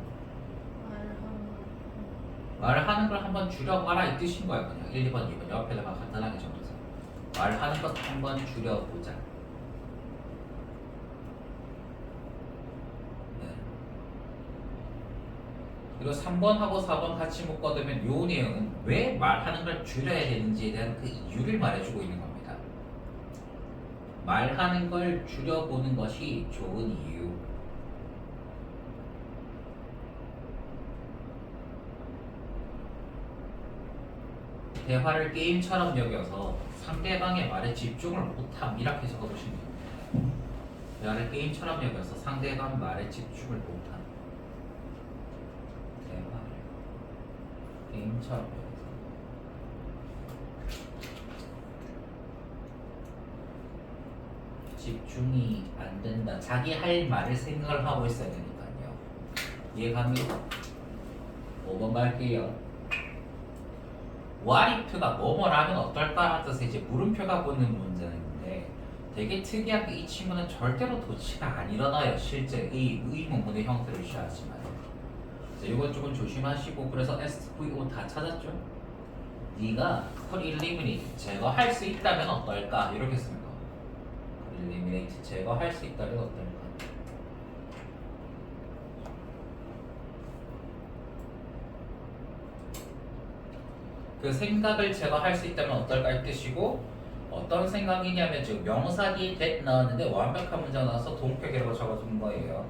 말하는 걸 한번 줄여봐라 이 뜻인 거야. 그냥 1, 2번, 2번 옆에다가 간단하게 적어서 말하는 것 한번 줄여보자. 네. 그리고 3번하고 4번 같이 묶어두면 요 내용은 왜 말하는 걸 줄여야 되는지에 대한 그 이유를 말해주고 있는 겁니다. 말하는 걸 줄여보는 것이 좋은 이유. 대화를 게임처럼 여겨서 상대방의 말에 집중을 못함 이렇게 적어두시면 됩니다. 대화를 게임처럼 여겨서 상대방 말에 집중을 못함. 대화를 게임처럼 여겨서 집중이 안 된다. 자기 할 말을 생각을 하고 있어야 되니까요. 이해갑니까? 5번 갈게요. what if가 뭐뭐라면 어떨까라는 뜻의 이제 물음표가 붙는 문제인데 되게 특이하게 이 친구는 절대로 도치가 안 일어나요. 실제 의문문의 형태를 취하지만 이건 조금 조심하시고 그래서 SVO 다 찾았죠? 네가 could eliminate 제거할 수 있다면 어떨까 이렇게 쓰는 거. could eliminate 제거할 수 있다면 어떨까? 그 생각을 제거할 수 있다면 어떨까 이 뜻이고 어떤 생각이냐면 지금 명사 뒤에 that 나왔는데 완벽한 문장 나와서 동격이라고 적어준 거예요.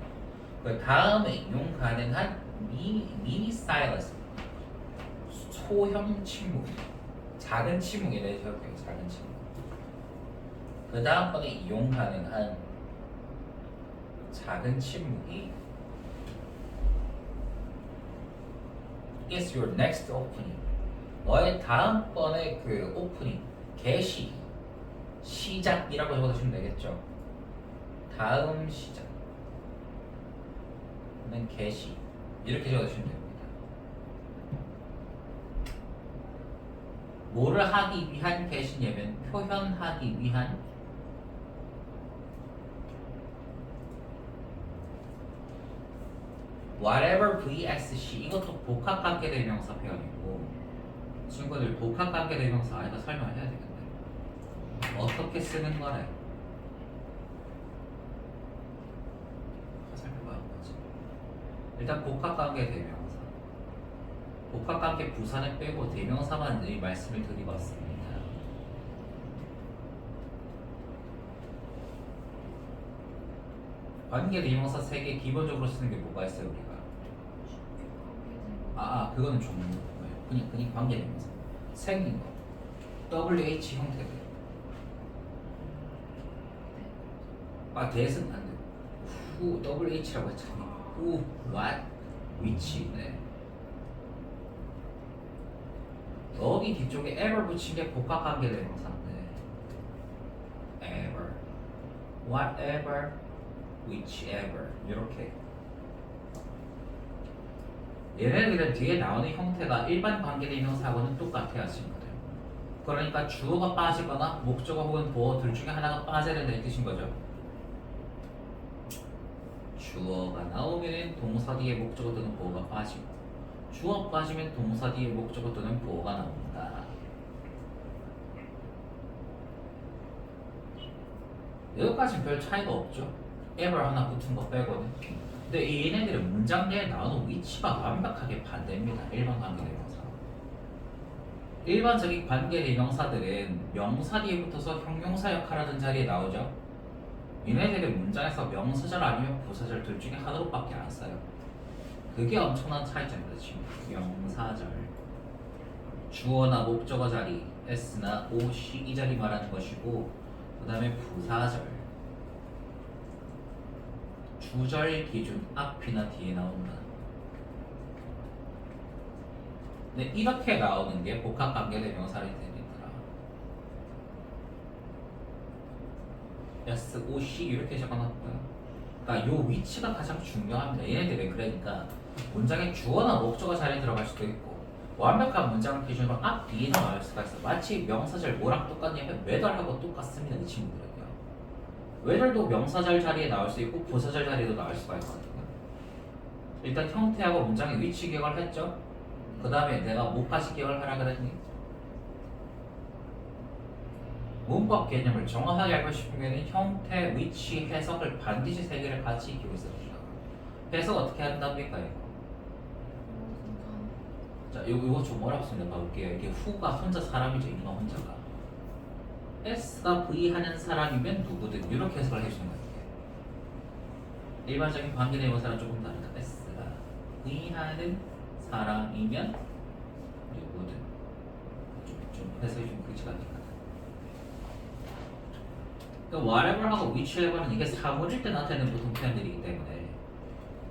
그 다음에 이용 가능한 미니 사일런스 소형 침묵 작은 침묵이래 적혀요. 작은 침묵. 그 다음번에 이용 가능한 작은 침묵이 is your next opening. 너의 다음번에 그 오프닝, 개시, 시작이라고 적어주시면 되겠죠. 다음 시작은 개시 이렇게 적어주시면 됩니다. 뭐를 하기 위한 개시냐면 표현하기 위한 whatever vsc 이것도 복합관계대명사 표현이고 친구들 복합관계대명사 아이가 설명을 해야 되겠네. 어떻게 쓰는 거래? 설명하는 거지. 일단 복합관계대명사 복합관계 부사는 빼고 대명사만 이 말씀을 드리봤습니다. 관계대명사 3개 기본적으로 쓰는 게 뭐가 있어요 우리가? 그거는 종류. 그냥 관계대명사 생긴 거 WH 형태들 대은 안 돼. who WH라고 했잖아. who, what, which. 네. 여기 뒤쪽에 ever 붙인 게 복합관계대명사인데 ever, whatever, whichever 이렇게 얘네들은 뒤에 나오는 형태가 일반 관계대명사하고는 똑같아요, 친구들. 그러니까 주어가 빠지거나 목적어 혹은 보어 둘 중에 하나가 빠져야 된다는 뜻인 거죠. 주어가 나오면 동사 뒤에 목적어 또는 보어가 빠지고 주어 빠지면 동사 뒤에 목적어 또는 보어가 나옵니다. 여기까지는 별 차이가 없죠. ever 하나 붙은 거 빼고는. 근데 이 얘네들은 문장 내에 나오는 위치가 완벽하게 반대입니다. 일반 관계대명사. 일반적인 관계대명사들은 명사 뒤에 붙어서 형용사 역할하는 자리에 나오죠. 얘네들은 문장에서 명사절 아니면 부사절 둘 중에 하나로밖에 안 써요. 그게 엄청난 차이점입니다. 지금 명사절 주어나 목적어 자리 S나 O, C 이 자리 말하는 것이고, 그 다음에 부사절 주절 기준 앞이나 뒤에 나온다. 근데 이렇게 나오는 게 복합관계대명사를 때리더라. S, O, C 이렇게 적어놨고요. 그러니까 요 위치가 가장 중요합니다. 얘네들은 그러니까 문장에 주어나 목적어 자리에 들어갈 수도 있고, 완벽한 문장을 기준으로 앞, 뒤에 나올 수가 있어. 마치 명사절 뭐랑 똑같냐면 whether하고 똑같습니다. 이 친구들은요. whether도 명사절 자리에 나올 수 있고 부사절 자리에도 나올 수가 있거든요. 일단 형태하고 문장의 위치 기억을 했죠. 그 다음에 내가 뭐까지 기억을 하라 그랬니? 문법 개념을 정확하게 알고 싶으면 형태, 위치, 해석을 반드시 세 개를 같이 익히고 있어야 됩니다. 해석 어떻게 한답니까 이거? 자, 이거 좀 어렵습니다. 봐볼게요. 이게 후가 혼자 사람이죠. 이누가 혼자가. S가 V 하는 사람이면 누구든 이렇게 해석을 해주는 거예요. 일반적인 관계대명사랑 조금 다르다. S가 V 하는 사람이면 누구든. 좀 해석이 좀 그렇지가 않니까. 그러니까 whatever하고 whichever는 이게 사물일 때 나타내는 보통 표현들이기 때문에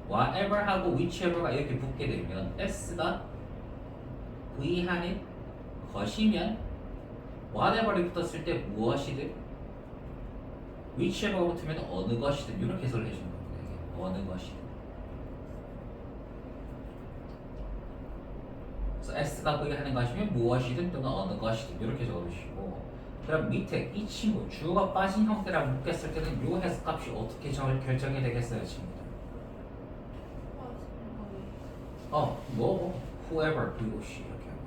whatever하고 whichever가 이렇게 붙게 되면 S가 V 하는 것이면 whatever이 붙었을 때 무엇이든, whichever가 붙으면 어느 것이든 이렇게 해석을 해주는 겁니다. 이게 어느 것이든. 그래서 S가 V 하는 것이면 무엇이든 또는 어느 것이든 이렇게 적어주시고, 그럼 밑에 이 친구 주어가 빠진 형태라 묶였을 때는 이 해석값이 어떻게 결정이 되겠어요, 친구들? whoever V, she 이렇게 하면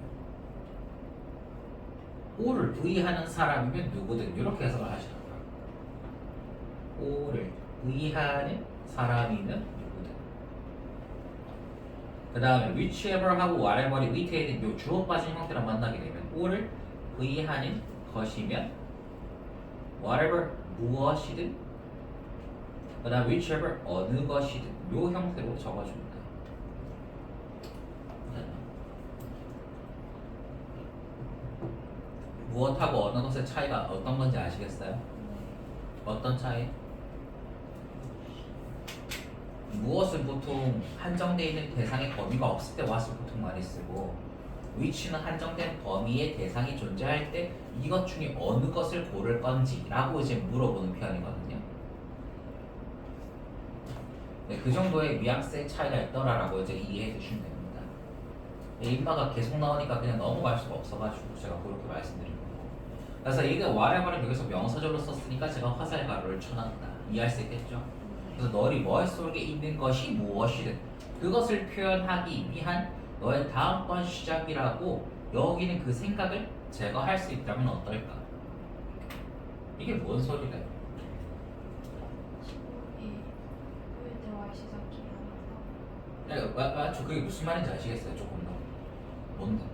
O를 V 하는 사람이면 누구든 이렇게 해석을 하시라고요. O를 V 하는 사람이면 누구든. 그 다음에 whichever하고 whatever이 밑에 있는 요 주어 빠진 형태랑 만나게 되면 O를 V 하는 것이면 whatever 무엇이든, 그 다음 whichever 어느 것이든 요 형태로 적어줍니다. 무엇하고 어느 것의 차이가 어떤 건지 아시겠어요? 어떤 차이? 무엇은 보통 한정되어 있는 대상의 범위가 없을 때 what을 보통 많이 쓰고, which는 한정된 범위의 대상이 존재할 때 이것 중에 어느 것을 고를 건지 라고 이제 물어보는 표현이거든요. 네, 그 정도의 뉘앙스의 차이가 있더라라고 이제 이해해 주시면 됩니다. 인마가 계속 나오니까 그냥 넘어갈 수가 없어가지고 제가 그렇게 말씀드린 거고. 그래서 이게 whatever을 여기서 명사절로 썼으니까 제가 화살 가루를 쳐놨다. 이해할 수 있겠죠? 그래서 너희 머릿속에 있는 것이 무엇이든 그것을 표현하기 위한 너의 다음번 시작이라고 여기는 그 생각을 제거할 수 있다면 어떨까? 이게 뭔 소리래? 맞죠? 그게 무슨 말인지 아시겠어요? 조금 더. 뭔데?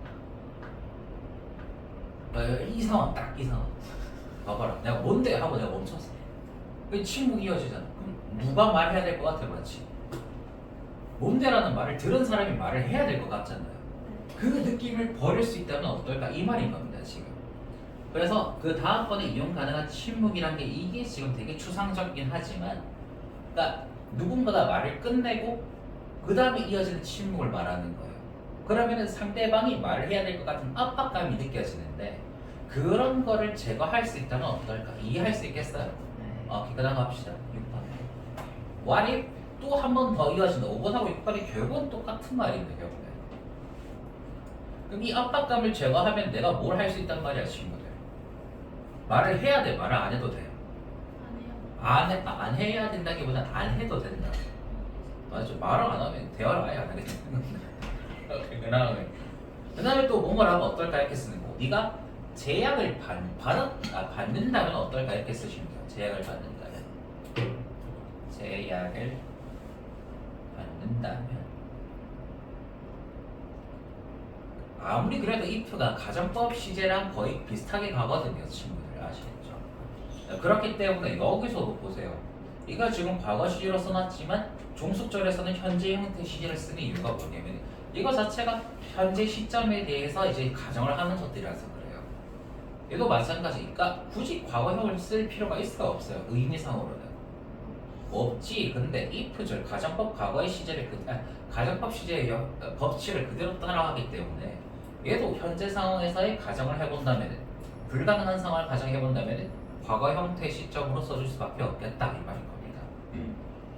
이 상황, 딱 이 상황. 봐봐라. 내가 뭔데? 하고 내가 멈췄어. 그 침묵 이어지잖아. 그럼 누가 말해야 될 것 같아, 맞지? 뭔데라는 말을 들은 사람이 말을 해야 될 것 같잖아요. 그 느낌을 버릴 수 있다면 어떨까? 이 말인 겁니다, 지금. 그래서 그 다음번에 이용 가능한 침묵이란 게 이게 지금 되게 추상적이긴 하지만, 그러니까 누군가가 말을 끝내고 그 다음에 이어지는 침묵을 말하는 거예요. 그러면은 상대방이 말을 해야 될 것 같은 압박감이 느껴지는데 그런 거를 제거할 수 있다면 어떨까? 이해할 수 있겠어요? 그 다음 갑시다. 6번. What if 또 한 번 더 이어진다. 5번하고 6번이 결국은 똑같은 말인데 결국에. 그럼 이 압박감을 제거하면 내가 뭘 할 수 있단 말이야, 친구들. 말을 해야 돼, 말을 안 해도 돼요. 안 해야 된다기보단 안 해도 된다. 맞죠? 말을 안 하면 대화를 아예 안 하게 되는 그 다음에 또 뭔가를 하면 어떨까 이렇게 쓰는 거고, 네가 제약을 받는다면 어떨까 이렇게 쓰시면 돼요. 제약을 받는다. 제약을 받는다면 아무리 그래도 if가 가정법 시제랑 거의 비슷하게 가거든요, 친구들 아시겠죠? 그렇기 때문에 여기서도 보세요. 이거 지금 과거 시제로 써놨지만 종속절에서는 현재 형태 시제를 쓰는 이유가 뭐냐면 이거 자체가 현재 시점에 대해서 이제 가정을 하는 것들이라서 그래요. 얘도 마찬가지니까 굳이 과거형을 쓸 필요가 있어요, 없어요? 의미상으로는 없지. 근데 if절 가정법 과거의 시제를 가정법 시제의 법칙을 그대로 따라가기 때문에 얘도 현재 상황에서의 가정을 해본다면 불가능한 상황을 가정해본다면 과거 형태 시점으로 써줄 수밖에 없겠다 이 말인 겁니다.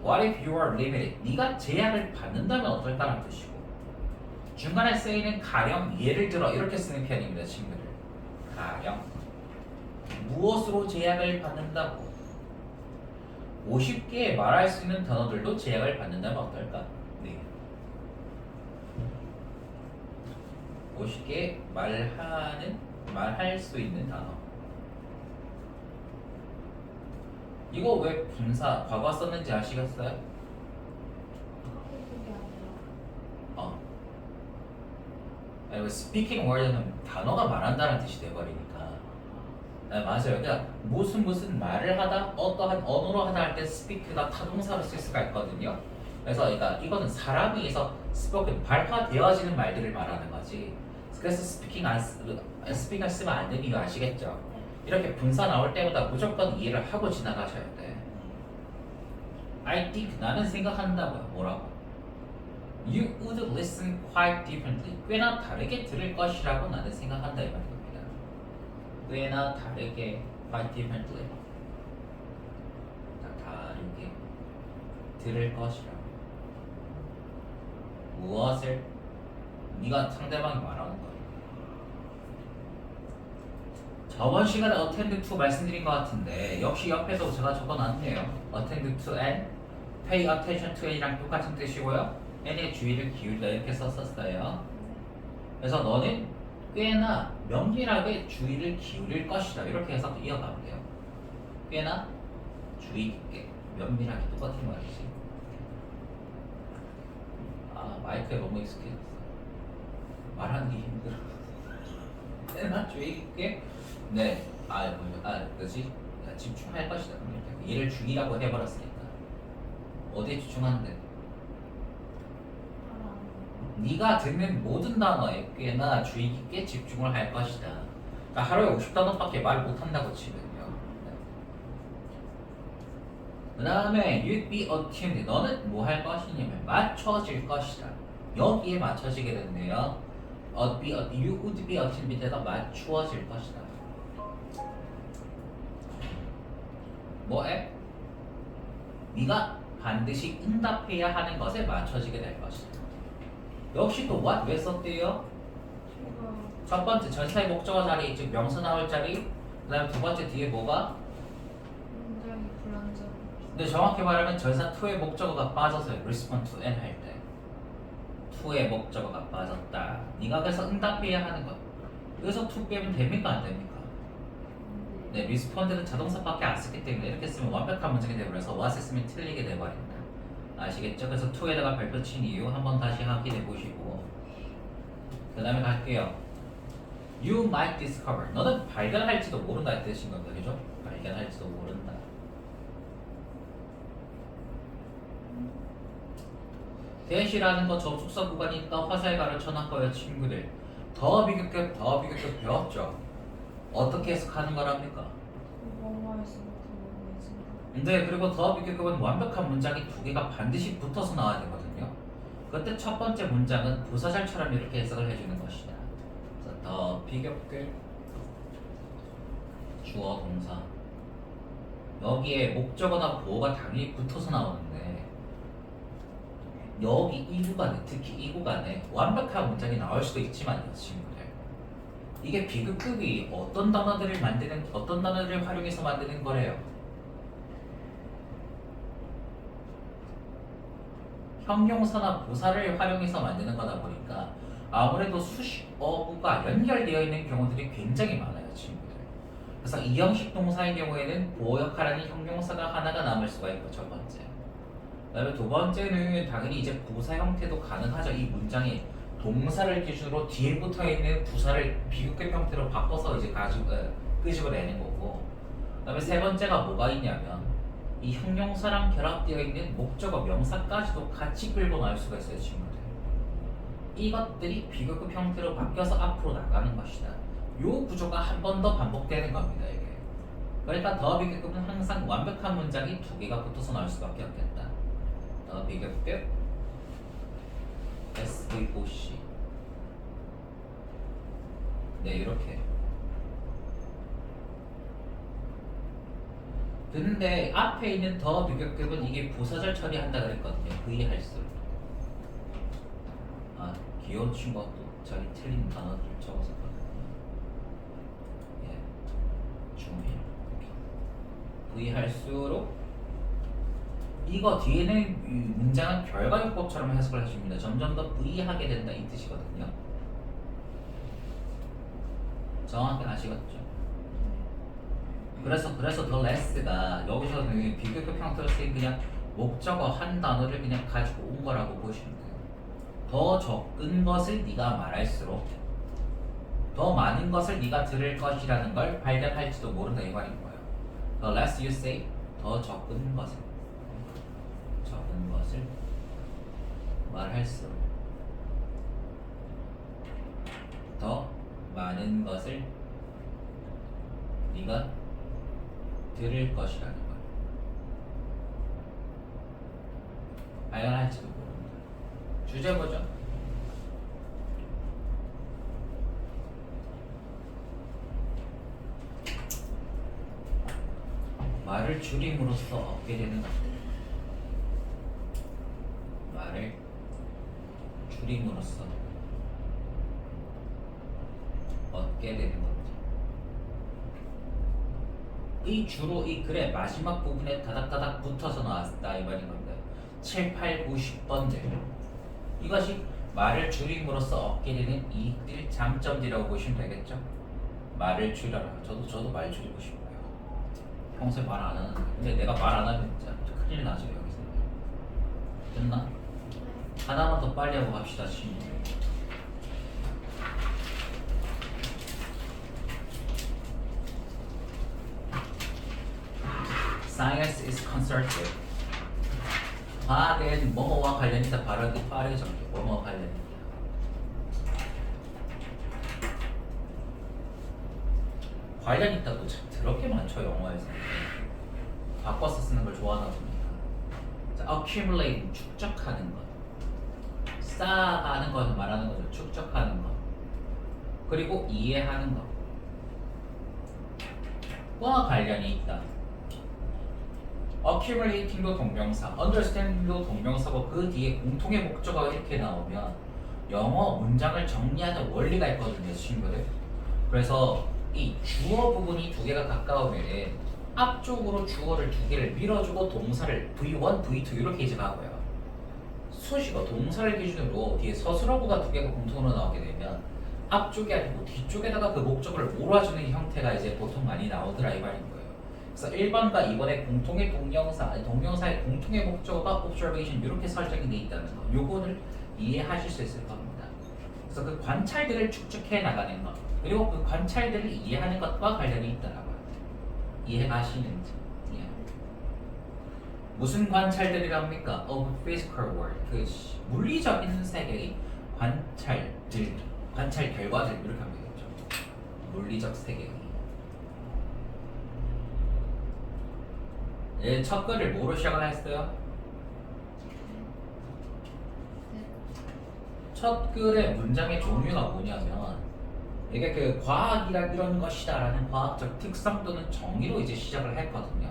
What if you are limited? 네가 제약을 받는다면 어떨까라는 뜻이고 중간에 쓰이는 가령 예를 들어 이렇게 쓰는 편입니다, 친구들. 가령 무엇으로 제약을 받는다고 50개 말할 수 있는 단어들도 제약을 받는다면 어떨까? 네. 50개 말할 수 있는 단어. 이거 왜 분사 과거 썼는지 아시겠어요? 그게 아니라 아니, speaking word는 단어가 말한다는 뜻이 돼버리니까. 네, 맞아요. 그러니까 무슨 말을 하다 어떠한 언어로 하다 할 때 speak가 타동사로 쓸 수가 있거든요. 그래서 그러니까 이거는 사람이 해서 spoken 발화되어지는 말들을 말하는 거지. 그래서 speak을 쓰면 안 되는 이유 아시겠죠? 이렇게 분사 나올 때마다 무조건 이해를 하고 지나가셔야 돼. I think 나는 생각한다고요. 뭐라고? You would listen quite differently. 꽤나 다르게 들을 것이라고 나는 생각한다 이 말입니다. 꽤나 다르게 quite differently. 다르게 들을 것이라고. 무엇을? 네가 상대방이 말하는 거야. 저번 시간에 attend to 말씀드린 것 같은데 역시 옆에서 제가 적어놨네요. attend to and pay attention to 이랑 똑같은 뜻이고요. n의 주의를 기울이다 이렇게 썼었어요. 그래서 너는 꽤나 면밀하게 주의를 기울일 것이다 이렇게 해서 이어가면 돼요. 꽤나 주의 깊게 면밀하게 똑같은 말이지. 아 마이크에 너무 익숙해졌어. 말하는 게 힘들어. 꽤나 주의 깊게 네, 그지? 집중할 것이다. 얘를 주의라고 해버렸으니까 어디에 집중하는데? 네가 듣는 모든 단어에 꽤나 주의 깊게 집중을 할 것이다. 그러니까 하루에 50단어밖에 말 못한다고 치면요. 그 다음에 you'd be attuned. 너는 뭐 할 것이냐면 맞춰질 것이다. 여기에 맞춰지게 됐네요. you would be attuned 밑에다 맞추어질 것이다. 뭐에? 네가 반드시 응답해야 하는 것에 맞춰지게 될 것이다. 역시 또 what 왜 썼대요? 첫 번째 전사의 목적어 자리 즉 명사 나올 자리 그 다음에 두 번째 뒤에 뭐가? 굉장히 불안정. 근데 정확히 말하면 전사 to의 목적어가 빠져서요. respond to and 할 때 to의 목적어가 빠졌다. 네가 그래서 응답해야 하는 것 여기서 to 빼면 됩니까 안 됩니까? 네, respond는 자동사밖에 안 쓰기 때문에 이렇게 쓰면 완벽한 문장이 되버려서 what을 쓰면 틀리게 돼버린다. 아시겠죠? 그래서 to에다가 별표 친 이유 한번 다시 확인해 보시고 그 다음에 갈게요. You might discover. 너는 발견할지도 모른다 이 뜻인 겁니다. 그죠? 발견할지도 모른다. 대시라는 거 접속사 구간이니까 화살 가르쳐놨고요 친구들. 더 비교급 배웠죠? 어떻게 해석하는 거랍니까? 뭐뭐에서 뭐뭐에서. 근데 그리고 더 비교급은 완벽한 문장이 두 개가 반드시 붙어서 나와야 되거든요. 그때 첫 번째 문장은 부사절처럼 이렇게 해석을 해주는 것이다. 그래서 더 비교급 주어 동사 여기에 목적어나 보어가 당연히 붙어서 나오는데 여기 이 구간에 특히 이 구간에 완벽한 문장이 나올 수도 있지만요 친구들 이게 비급급이 어떤 단어들을 활용해서 만드는 거래요? 형용사나 부사를 활용해서 만드는 거다 보니까 아무래도 수식어구가 연결되어 있는 경우들이 굉장히 많아요 친구들. 그래서 이 형식 동사의 경우에는 보호 역할하는 형용사가 하나가 남을 수가 있고 첫 번째 그다음에 두 번째는 당연히 이제 부사 형태도 가능하죠. 이 문장에 동사를 기준으로 뒤에 붙어 있는 부사를 비교급 형태로 바꿔서 이제 끄집어내는 거고. 그다음에 세 번째가 뭐가 있냐면 이 형용사랑 결합되어 있는 목적어 명사까지도 같이 끌고 나올 수가 있어요, 친구들. 이것들이 비교급 형태로 바뀌어서 앞으로 나가는 것이다. 요 구조가 한 번 더 반복되는 겁니다, 이게. 그러니까 더 비교급은 항상 완벽한 문장이 두 개가 붙어서 나올 수밖에 없겠다. 더 비교급 SVOC. 네, 이렇게. 근데 앞에 있는 더 비교급은 이게 부사절 처리한다 그랬거든요. V할수록. 아, 귀여운 친구가 또 자기 틀린 단어들 적었었거든요. 예, 중일. V할수록 이거 뒤에는 이 문장은 결과요법처럼 해석을 하십니다. 점점 더 V하게 된다 이 뜻이거든요. 정확히 아시겠죠? 그래서 더 레스가 여기서는 비교급 형태로 쓰인 그냥 목적어 한 단어를 그냥 가지고 온 거라고 보시면 돼요. 더 적은 것을 네가 말할수록 더 많은 것을 네가 들을 것이라는 걸 발견할지도 모른다 이 말인 거예요. The less you say, 더 적은 것을 말할수록 더 많은 것을 네가 들을 것이라는 걸 발견할지도 모른다. 주제 보죠. 말을 줄임으로써 얻게 되는 것들. 말을 줄임으로써 얻게 되는 것들. 이 주로 이 글의 마지막 부분에 다닥다닥 붙어서 나왔다 이 말인 겁니다. 7, 8, 9, 10번째. 이것이 말을 줄임으로써 얻게 되는 이익들, 장점들이라고 보시면 되겠죠. 말을 줄여라. 저도 말 줄이고 싶어요. 평소에 말 안 하는데. 근데 내가 말 안 하면 진짜 큰일 나죠 여기서. 됐나? 하나만 더 빨리 하고 갑시다 친구. Science is consultative. 과학은 뭐뭐와 관련이다. 발언이 빠르게 정해. 뭐뭐와 관련이다. 관련 있다고 참 더럽게 많죠 영어에서. 바꿔서 쓰는 걸 좋아하다 보니까. 자, accumulate 축적하는 것. 쌓아가는 것을 말하는 거죠. 축적하는 것. 그리고 이해하는 것. 과 관련이 있다. accumulating도 동명사, understanding도 동명사고 그 뒤에 공통의 목적어가 이렇게 나오면 영어 문장을 정리하는 원리가 있거든요, 친구들. 그래서 이 주어 부분이 두 개가 가까우면 앞쪽으로 주어를 두 개를 밀어주고 동사를 V1, V2 이렇게 이제 가고요. 수식어, 동사를 기준으로 뒤에 서술어구가 두 개가 공통으로 나오게 되면 앞쪽이 아니고 뒤쪽에다가 그 목적어를 몰아주는 형태가 이제 보통 많이 나오더라 이 말인 거예요. 그래서 1번과 2번의 공통의 동명사의 공통의 목적어가 observation 이렇게 설정이 돼 있다는 거. 요거를 이해하실 수 있을 겁니다. 그래서 그 관찰들을 축적해 나가는 것 그리고 그 관찰들을 이해하는 것과 관련이 있다라고요. 이해가시는지? 예. 무슨 관찰들이랍니까? Of physical world. 그 물리적인 세계의 관찰들, 관찰 결과들 이렇게 하면 되겠죠. 물리적 세계의. 예, 첫 글을 뭐로 시작을 했어요? 첫 글의 문장의 종류가 뭐냐면 이게 그 과학이란 이런 것이다라는 과학적 특성 또는 정의로 이제 시작을 했거든요.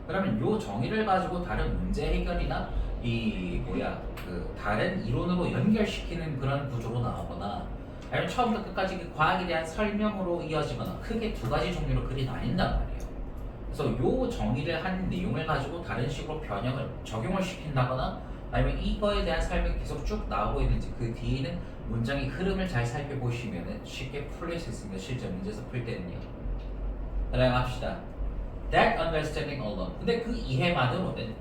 그러면 요 정의를 가지고 다른 문제 해결이나 그 다른 이론으로 연결시키는 그런 구조로 나오거나 아니면 처음부터 끝까지 그 과학에 대한 설명으로 이어지거나 크게 두 가지 종류로 글이 나뉜단 말이에요. 그래서 요 정의를 한 내용을 가지고 다른 식으로 적용을 시킨다거나 아니면 이거에 대한 설명이 계속 쭉 나오고 있는지 그 뒤에는 문장의 흐름을 잘 살펴보시면 쉽게 풀릴 수 있습니다. 실제 문제에서 풀 때는요. 그다음 합시다. That understanding alone. 근데 그 이해만으로는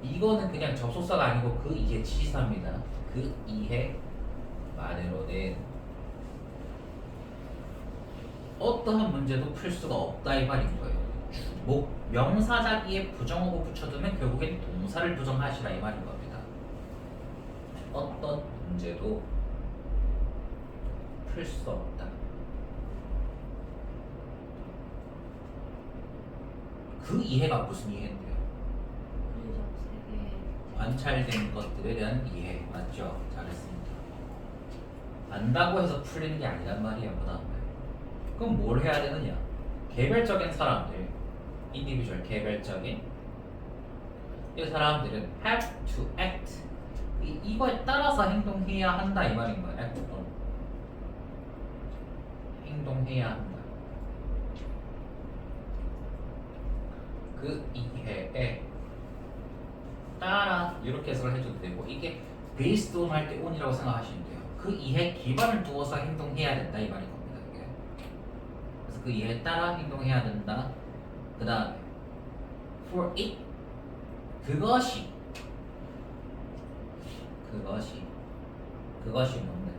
이거는 그냥 접속사가 아니고 그 이해 지시사입니다. 그 이해만으로는 어떠한 문제도 풀 수가 없다 이 말인 거예요. 명사 자기에 부정어고 붙여두면 결국엔 동사를 부정하시라 이 말인 겁니다. 어떤 문제도 풀 수 없다. 그 이해가 무슨 이해인데요? 그래서 세계 관찰된 것들에 대한 이해 맞죠? 잘했습니다. 안다고 해서 풀리는 게 아니란 말이에요. 그 다음에 그럼 뭘 해야 되느냐? 개별적인 사람들, 인디비주얼 개별적인 이 사람들은 have to act 이거에 따라서 행동해야 한다 이 말인 거예요. act on 행동해야 한다. 그 이해에 따라 이렇게 해석을 해줘도 되고 이게 based on 할 때 on이라고 생각하시면 돼요. 그 이해 기반을 두어서 행동해야 된다 이 말인 겁니다. 이게. 그래서 그 이해에 따라 행동해야 된다. 그 다음에 for it 그것이 뭔데?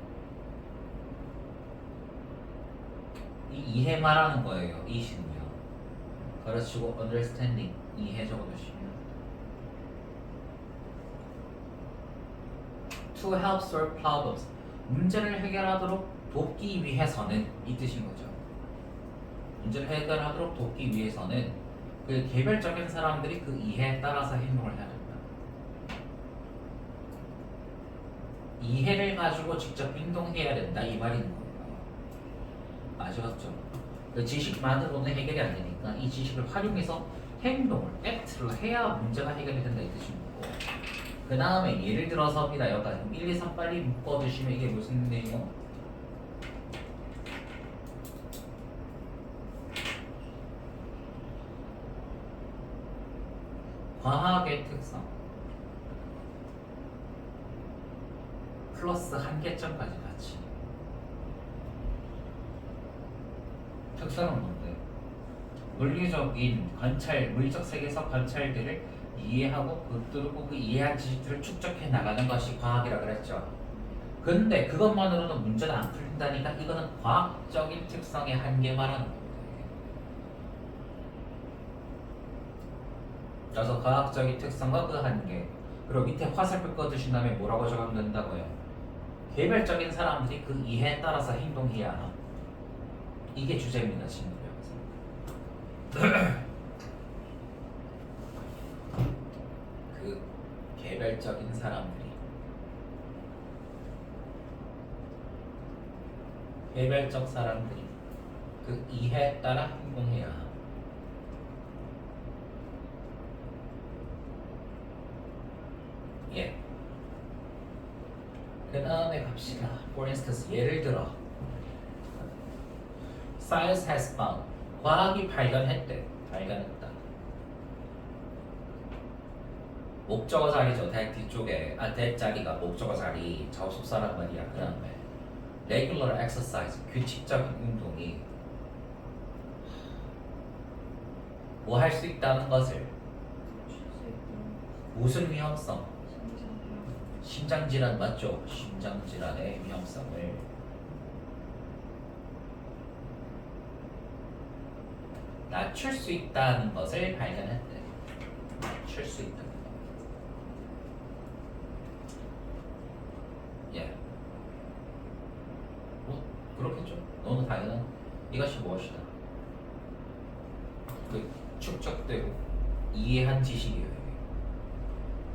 이 이해 말하는 거예요. it은요. 가르치고 understanding 이해 적어두시면 to help solve problems 문제를 해결하도록 돕기 위해서는 이 뜻인 거죠. 문제를 해결하도록 돕기 위해서는 그 개별적인 사람들이 그 이해에 따라서 행동을 해야 된다. 이해를 가지고 직접 행동해야 된다 이 말인 거예요. 아시겠죠? 그 지식만으로는 해결이 안 되니까 이 지식을 활용해서 행동을 act를 해야 문제가 해결이 된다 이 뜻인 거고 그 다음에 예를 들어서입니다. 여기까지 1, 2, 3 빨리 묶어주시면 이게 무슨 내용? 과학의 특성 플러스 한계점까지 같이 특성은 뭔데? 물리적인 관찰, 물리적 세계에서 관찰들을 이해하고 붙들고 그 이해한 지식들을 축적해 나가는 것이 과학이라 그랬죠. 근데 그것만으로는 문제는 안 풀린다니까 이거는 과학적인 특성의 한계 말하는 겁니다. 그래서 과학적인 특성과 그 한계 그리고 밑에 화살표 꺼두신 다음에 뭐라고 적으면 된다고요? 개별적인 사람들이 그 이해에 따라서 행동해야 함. 이게 주제입니다, 친구들. 그 개별적인 사람들이 개별적 사람들이 그 이해에 따라 행동해야 함. 예. 그 다음에 갑시다. For instance, 예를 들어 Science has found 과학이 발견했대. 발견했다. 목적어 자리죠. that 뒤쪽에 that 자리가 목적어 자리 접속사란 말이야. 그 다음에 regular exercise 규칙적인 운동이 뭐 할 수 있다는 것을 무슨 위험성? 심장질환 맞죠? 심장질환의 위험성을 낮출 수 있다는 것을 발견했대. 낮출 수 있다는 것. 예. 뭐 그렇겠죠. 너무 당연한 이것이 무엇이다. 그 축적되고 이해한 지식이에요.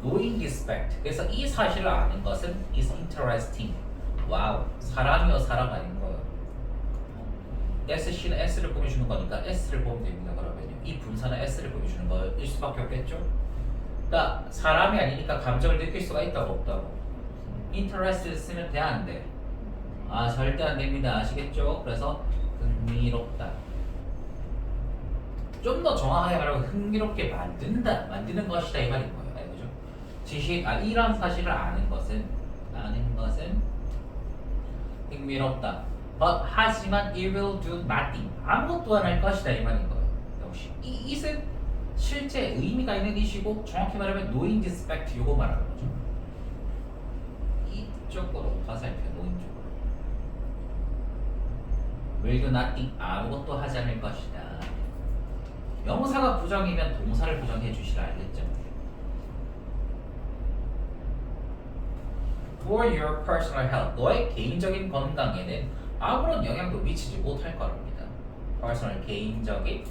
Knowing this fact. 그래서 이 사실을 아는 것은 is interesting. 와우. 사람이요 사람 아닌 거예요. SC는 S를 보여주는 거니까 S를 보면 됩니다. 그러면요. 이 분사는 S를 보여주는 거일 수밖에 없겠죠. 그러니까 사람이 아니니까 감정을 느낄 수가 있다고 없다고. Interested 쓰면 돼 안 돼? 아 절대 안 됩니다. 아시겠죠? 그래서 흥미롭다. 좀 더 정확하게 말하면 흥미롭게 만드는 것이다 이 말인 거예요. 알죠? 지식, 이러한 사실을 아는 것은 흥미롭다. But 하지만 it will do nothing. 아무것도 안 할 것이다 이 말인 거예요. 역시 이 it은 실제 의미가 있는 이시고 정확히 말하면 노인 디스펙트 요거 말하는 거죠. 이쪽으로 화살표 노인 쪽으로. will do nothing 아무것도 하지 않을 것이다. 명사가 부정이면 동사를 부정해 주시라 알겠죠? For your personal health 너의 개인적인 건강에는 아무런 영향도 미치지 못할 거랍니다. personal 개인적인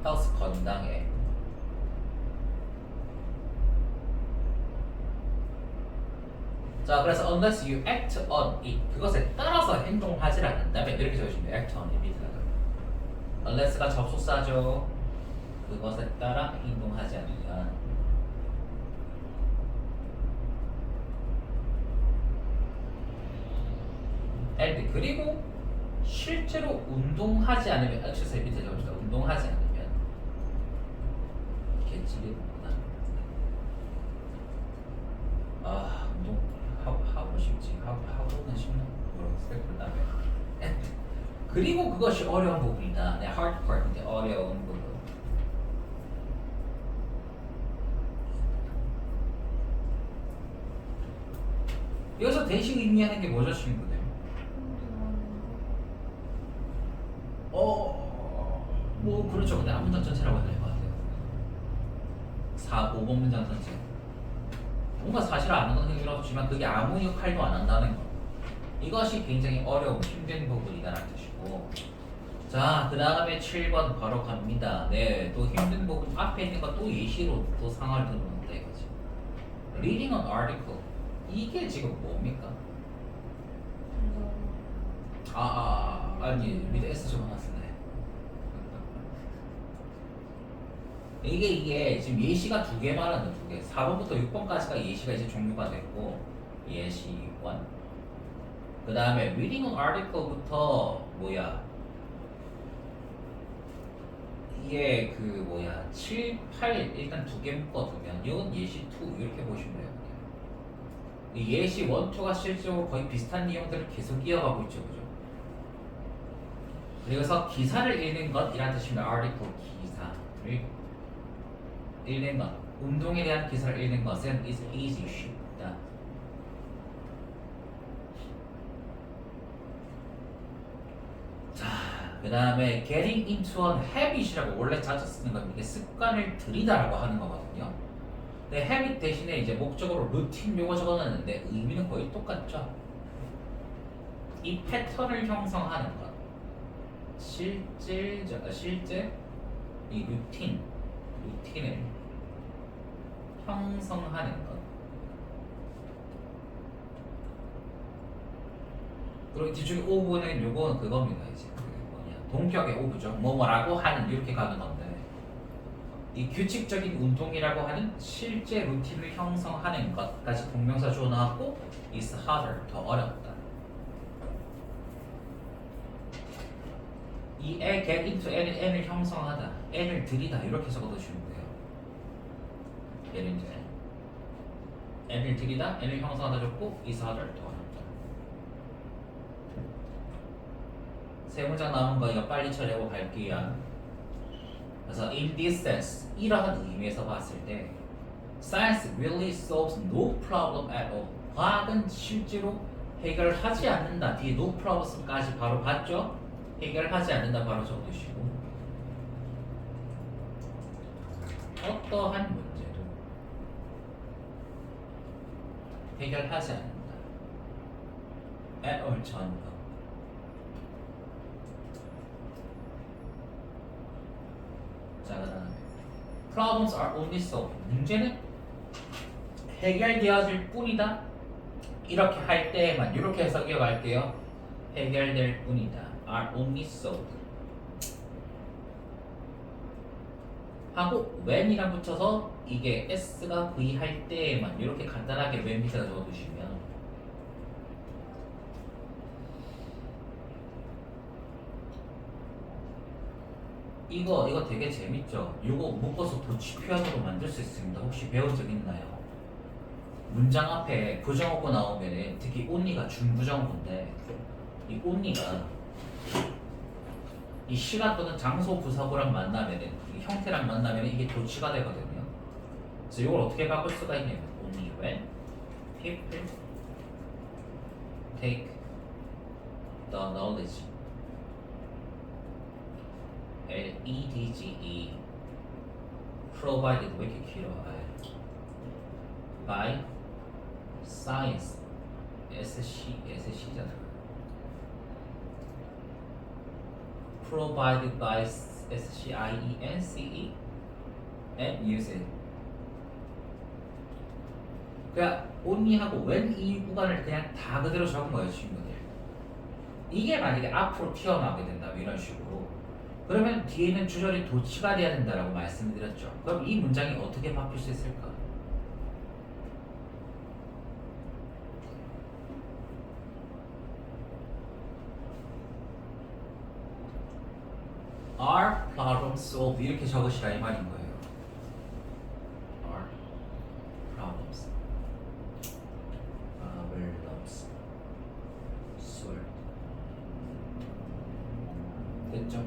health 건강에 자 그래서 unless you act on it 그것에 따라서 행동하지 않는다면 이렇게 적으시면 돼요. act on it 밑에다가 unless가 접속사죠. 그것에 따라 행동하지 않으면 and 그리고 실제로 운동하지 않으면 exercise 밑에 적읍시다. 운동하지 않으면 개찌개구나. 아 운동 하고 싶지 하고는 싶나 모르겠어요. 그다음에 그리고 그것이 어려운 부분이다. 내 hard part인데 어려운 부분. 여기서 대신 의미하는 게 뭐죠, 친구들? 뭐 그렇죠. 근데 한 문장 전체라고 해도 될 것 같아요. 5번 문장 전체. 뭔가 사실 아는 건 흥미롭지만 그게 아무 역할도 안 한다는 거. 이것이 굉장히 어려운 힘든 부분이다라는 뜻이고. 자, 그 다음에 7번 바로 갑니다. 네, 또 힘든 부분 앞에 있는 거 또 예시로 또 상황을 들어놓는다 이거지. Reading an article. 이게 지금 뭡니까? 아니 밑에 S 적어놨었네. 이게 지금 예시가 두 개 말하는 두 개. 4번부터 6번까지가 예시가 이제 종류가 됐고 예시 6번. 그 다음에 reading an article부터 이게 7, 8 일단 두 개 묶어두면 이건 예시 2 이렇게 보시면 돼요. 이 예시 1, 2가 실제로 거의 비슷한 내용들을 계속 이어가고 있죠, 그죠? 그래서 기사를 읽는 것이란 뜻입니다. article 기사를 읽는 것, 운동에 대한 기사를 읽는 것은 is easy, 쉽다. 자, 그 다음에 getting into an habit이라고 원래 자주 쓰는 겁니다. 이게 습관을 들이다라고 하는 거거든요. 근데 habit 대신에 이제 목적으로 루틴 요거 적어놨는데 의미는 거의 똑같죠. 이 패턴을 형성하는 것, 실제 이 루틴을 형성하는 것. 그리고 뒤쪽에 오브는 요거는 그겁니다. 이제 동격의 오브죠. 뭐라고 하는 이렇게 가는 건데 이 규칙적인 운동이라고 하는 실제 루틴을 형성하는 것까지 동명사 주어 나왔고 is harder 더 어렵다. 이 get into n을 형성하다, n을 들이다 이렇게 적어두시면 돼요. 예를 이제 n을 들이다, n을 형성하다 적고 is harder 더 어렵다. 세 문장 남은 거 이거 빨리 처리하고 갈게요. 그래서 in this sense 이러한 의미에서 봤을 때 science really solves no problem at all. 과학은 실제로 해결하지 않는다. 뒤에 no problems까지 바로 봤죠? 해결하지 않는다 바로 적으시고 어떠한 문제도 해결하지 않는다. at all 전혀. 자, 그 다음에 problems are only solved. 문제는 해결되어질 뿐이다. 이렇게 할 때에만 이렇게 해서 이어갈게요. 해결될 뿐이다. are only solved. 하고 when이랑 붙여서 이게 s가 v 할 때에만 이렇게 간단하게 when 밑에다 적어두시면 이거 되게 재밌죠? 이거 묶어서 도치 표현으로 만들 수 있습니다. 혹시 배운 적 있나요? 문장 앞에 부정어구 나오면 특히 only가 준부정어구인데 이 only가 이 시간 또는 장소 부사구랑 만나면은 이 형태랑 만나면은 이게 도치가 되거든요. 그래서 이걸 어떻게 바꿀 수가 있냐면 only when people take the knowledge LEDGE provided 왜 이렇게 길어? by science SC잖아. provided by SCIENCE and use it. 그러니까 only하고 when 이 구간을 그냥 다 그대로 적은 거예요, 친구들. 이게 만약에 앞으로 튀어나오게 된다 이런 식으로 그러면 뒤에는 주절이 도치가 돼야 된다라고 말씀드렸죠. 그럼 이 문장이 어떻게 바뀔 수 있을까? Are problems solved 이렇게 적으시라 이 말인 거예요. Are problems solved. 됐죠?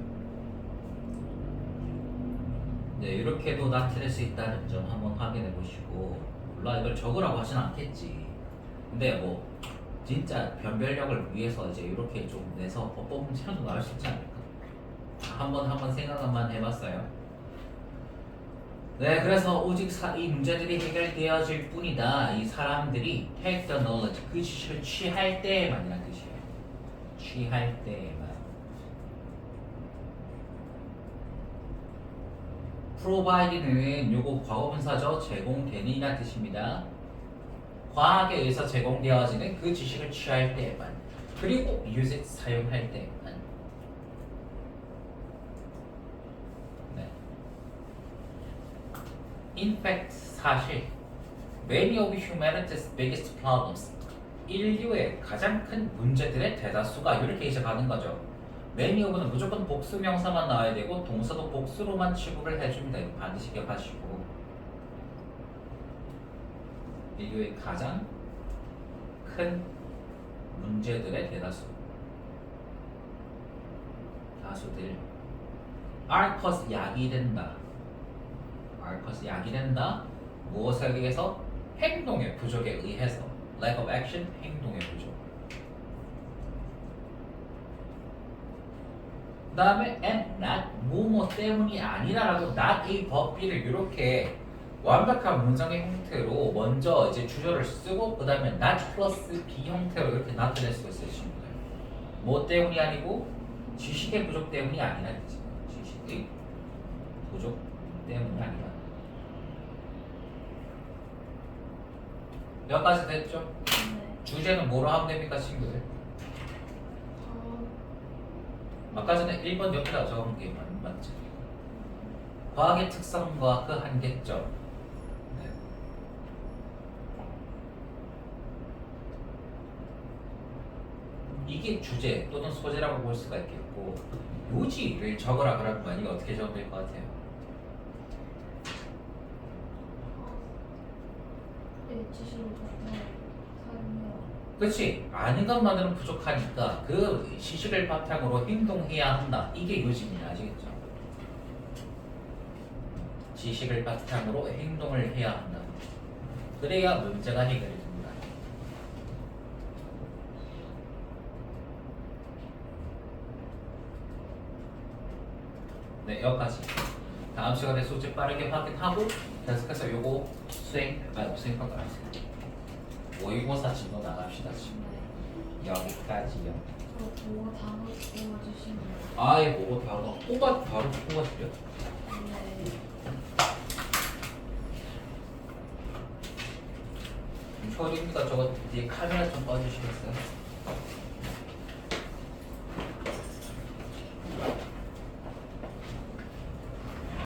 네, 이렇게도 나타낼 수 있다는 점 한번 확인해 보시고 물론 이걸 적으라고 하진 않겠지. 근데 뭐 진짜 변별력을 위해서 이제 이렇게 좀 내서 법법 문제라도 나올 수 있지 않을까? 한번 생각만 해봤어요. 네, 그래서 오직 이 문제들이 해결되어질 뿐이다. 이 사람들이 take the knowledge 그 지식을 취할 때만이란 뜻이에요. 취할 때만. provide는 요거 과거분사죠. 제공되는이란 뜻입니다. 과학에 의해서 제공되어지는 그 지식을 취할 때만. 그리고 use it 사용할 때만. In fact, 사실 many of humanity's biggest problems 인류의 가장 큰 문제들의 대다수가 이렇게 이제 가는 거죠. many of는 무조건 복수 명사만 나와야 되고 동사도 복수로만 취급을 해줍니다. 이거 반드시 기억하시고 인류의 가장 큰 문제들의 대다수 다수들 are cause 약이 된다. 알커스 약이 된다. 무엇에 의해서? 행동의 부족에 의해서. lack of action, 행동의 부족. 그 다음에 and not, 뭐뭐 때문이 아니라라고 not A, but B를 이렇게 완벽한 문장의 형태로 먼저 이제 주절을 쓰고 그 다음에 not 플러스 B 형태로 이렇게 나타낼 수 있어요, 친구들. 뭐 때문이 아니고 지식의 부족 때문이 아니라 지식의 부족 때문이 아니라. 몇 가지 됐죠? 네. 주제는 뭐로 하면 됩니까, 친구들? 아까 전에 1번 옆에다 적은 게 맞죠? 과학의 특성과 그 한계점. 네. 이게 주제 또는 소재라고 볼 수가 있겠고 요지를 적으라 그러면 이게 어떻게 적으면 될 것 같아요? 지식을 사용해요. 그렇지. 아는 것만으로는 부족하니까 그 지식을 바탕으로 행동해야 한다. 이게 요지입니다. 아시겠죠? 지식을 바탕으로 행동을 해야 한다. 그래야 문제가 해결이 됩니다. 네, 여기까지. 다음 시간에 소재 빠르게 확인하고 계속해서 요거 수행평가 모의고사 진도 나갑시다. 지금 네. 여기까지요. 저 보고 단어 뽑아주시면. 아예 뭐고 바로 뽑아드려. 네. 초입니다. 저거 뒤에 카메라 좀 꺼주시겠어요?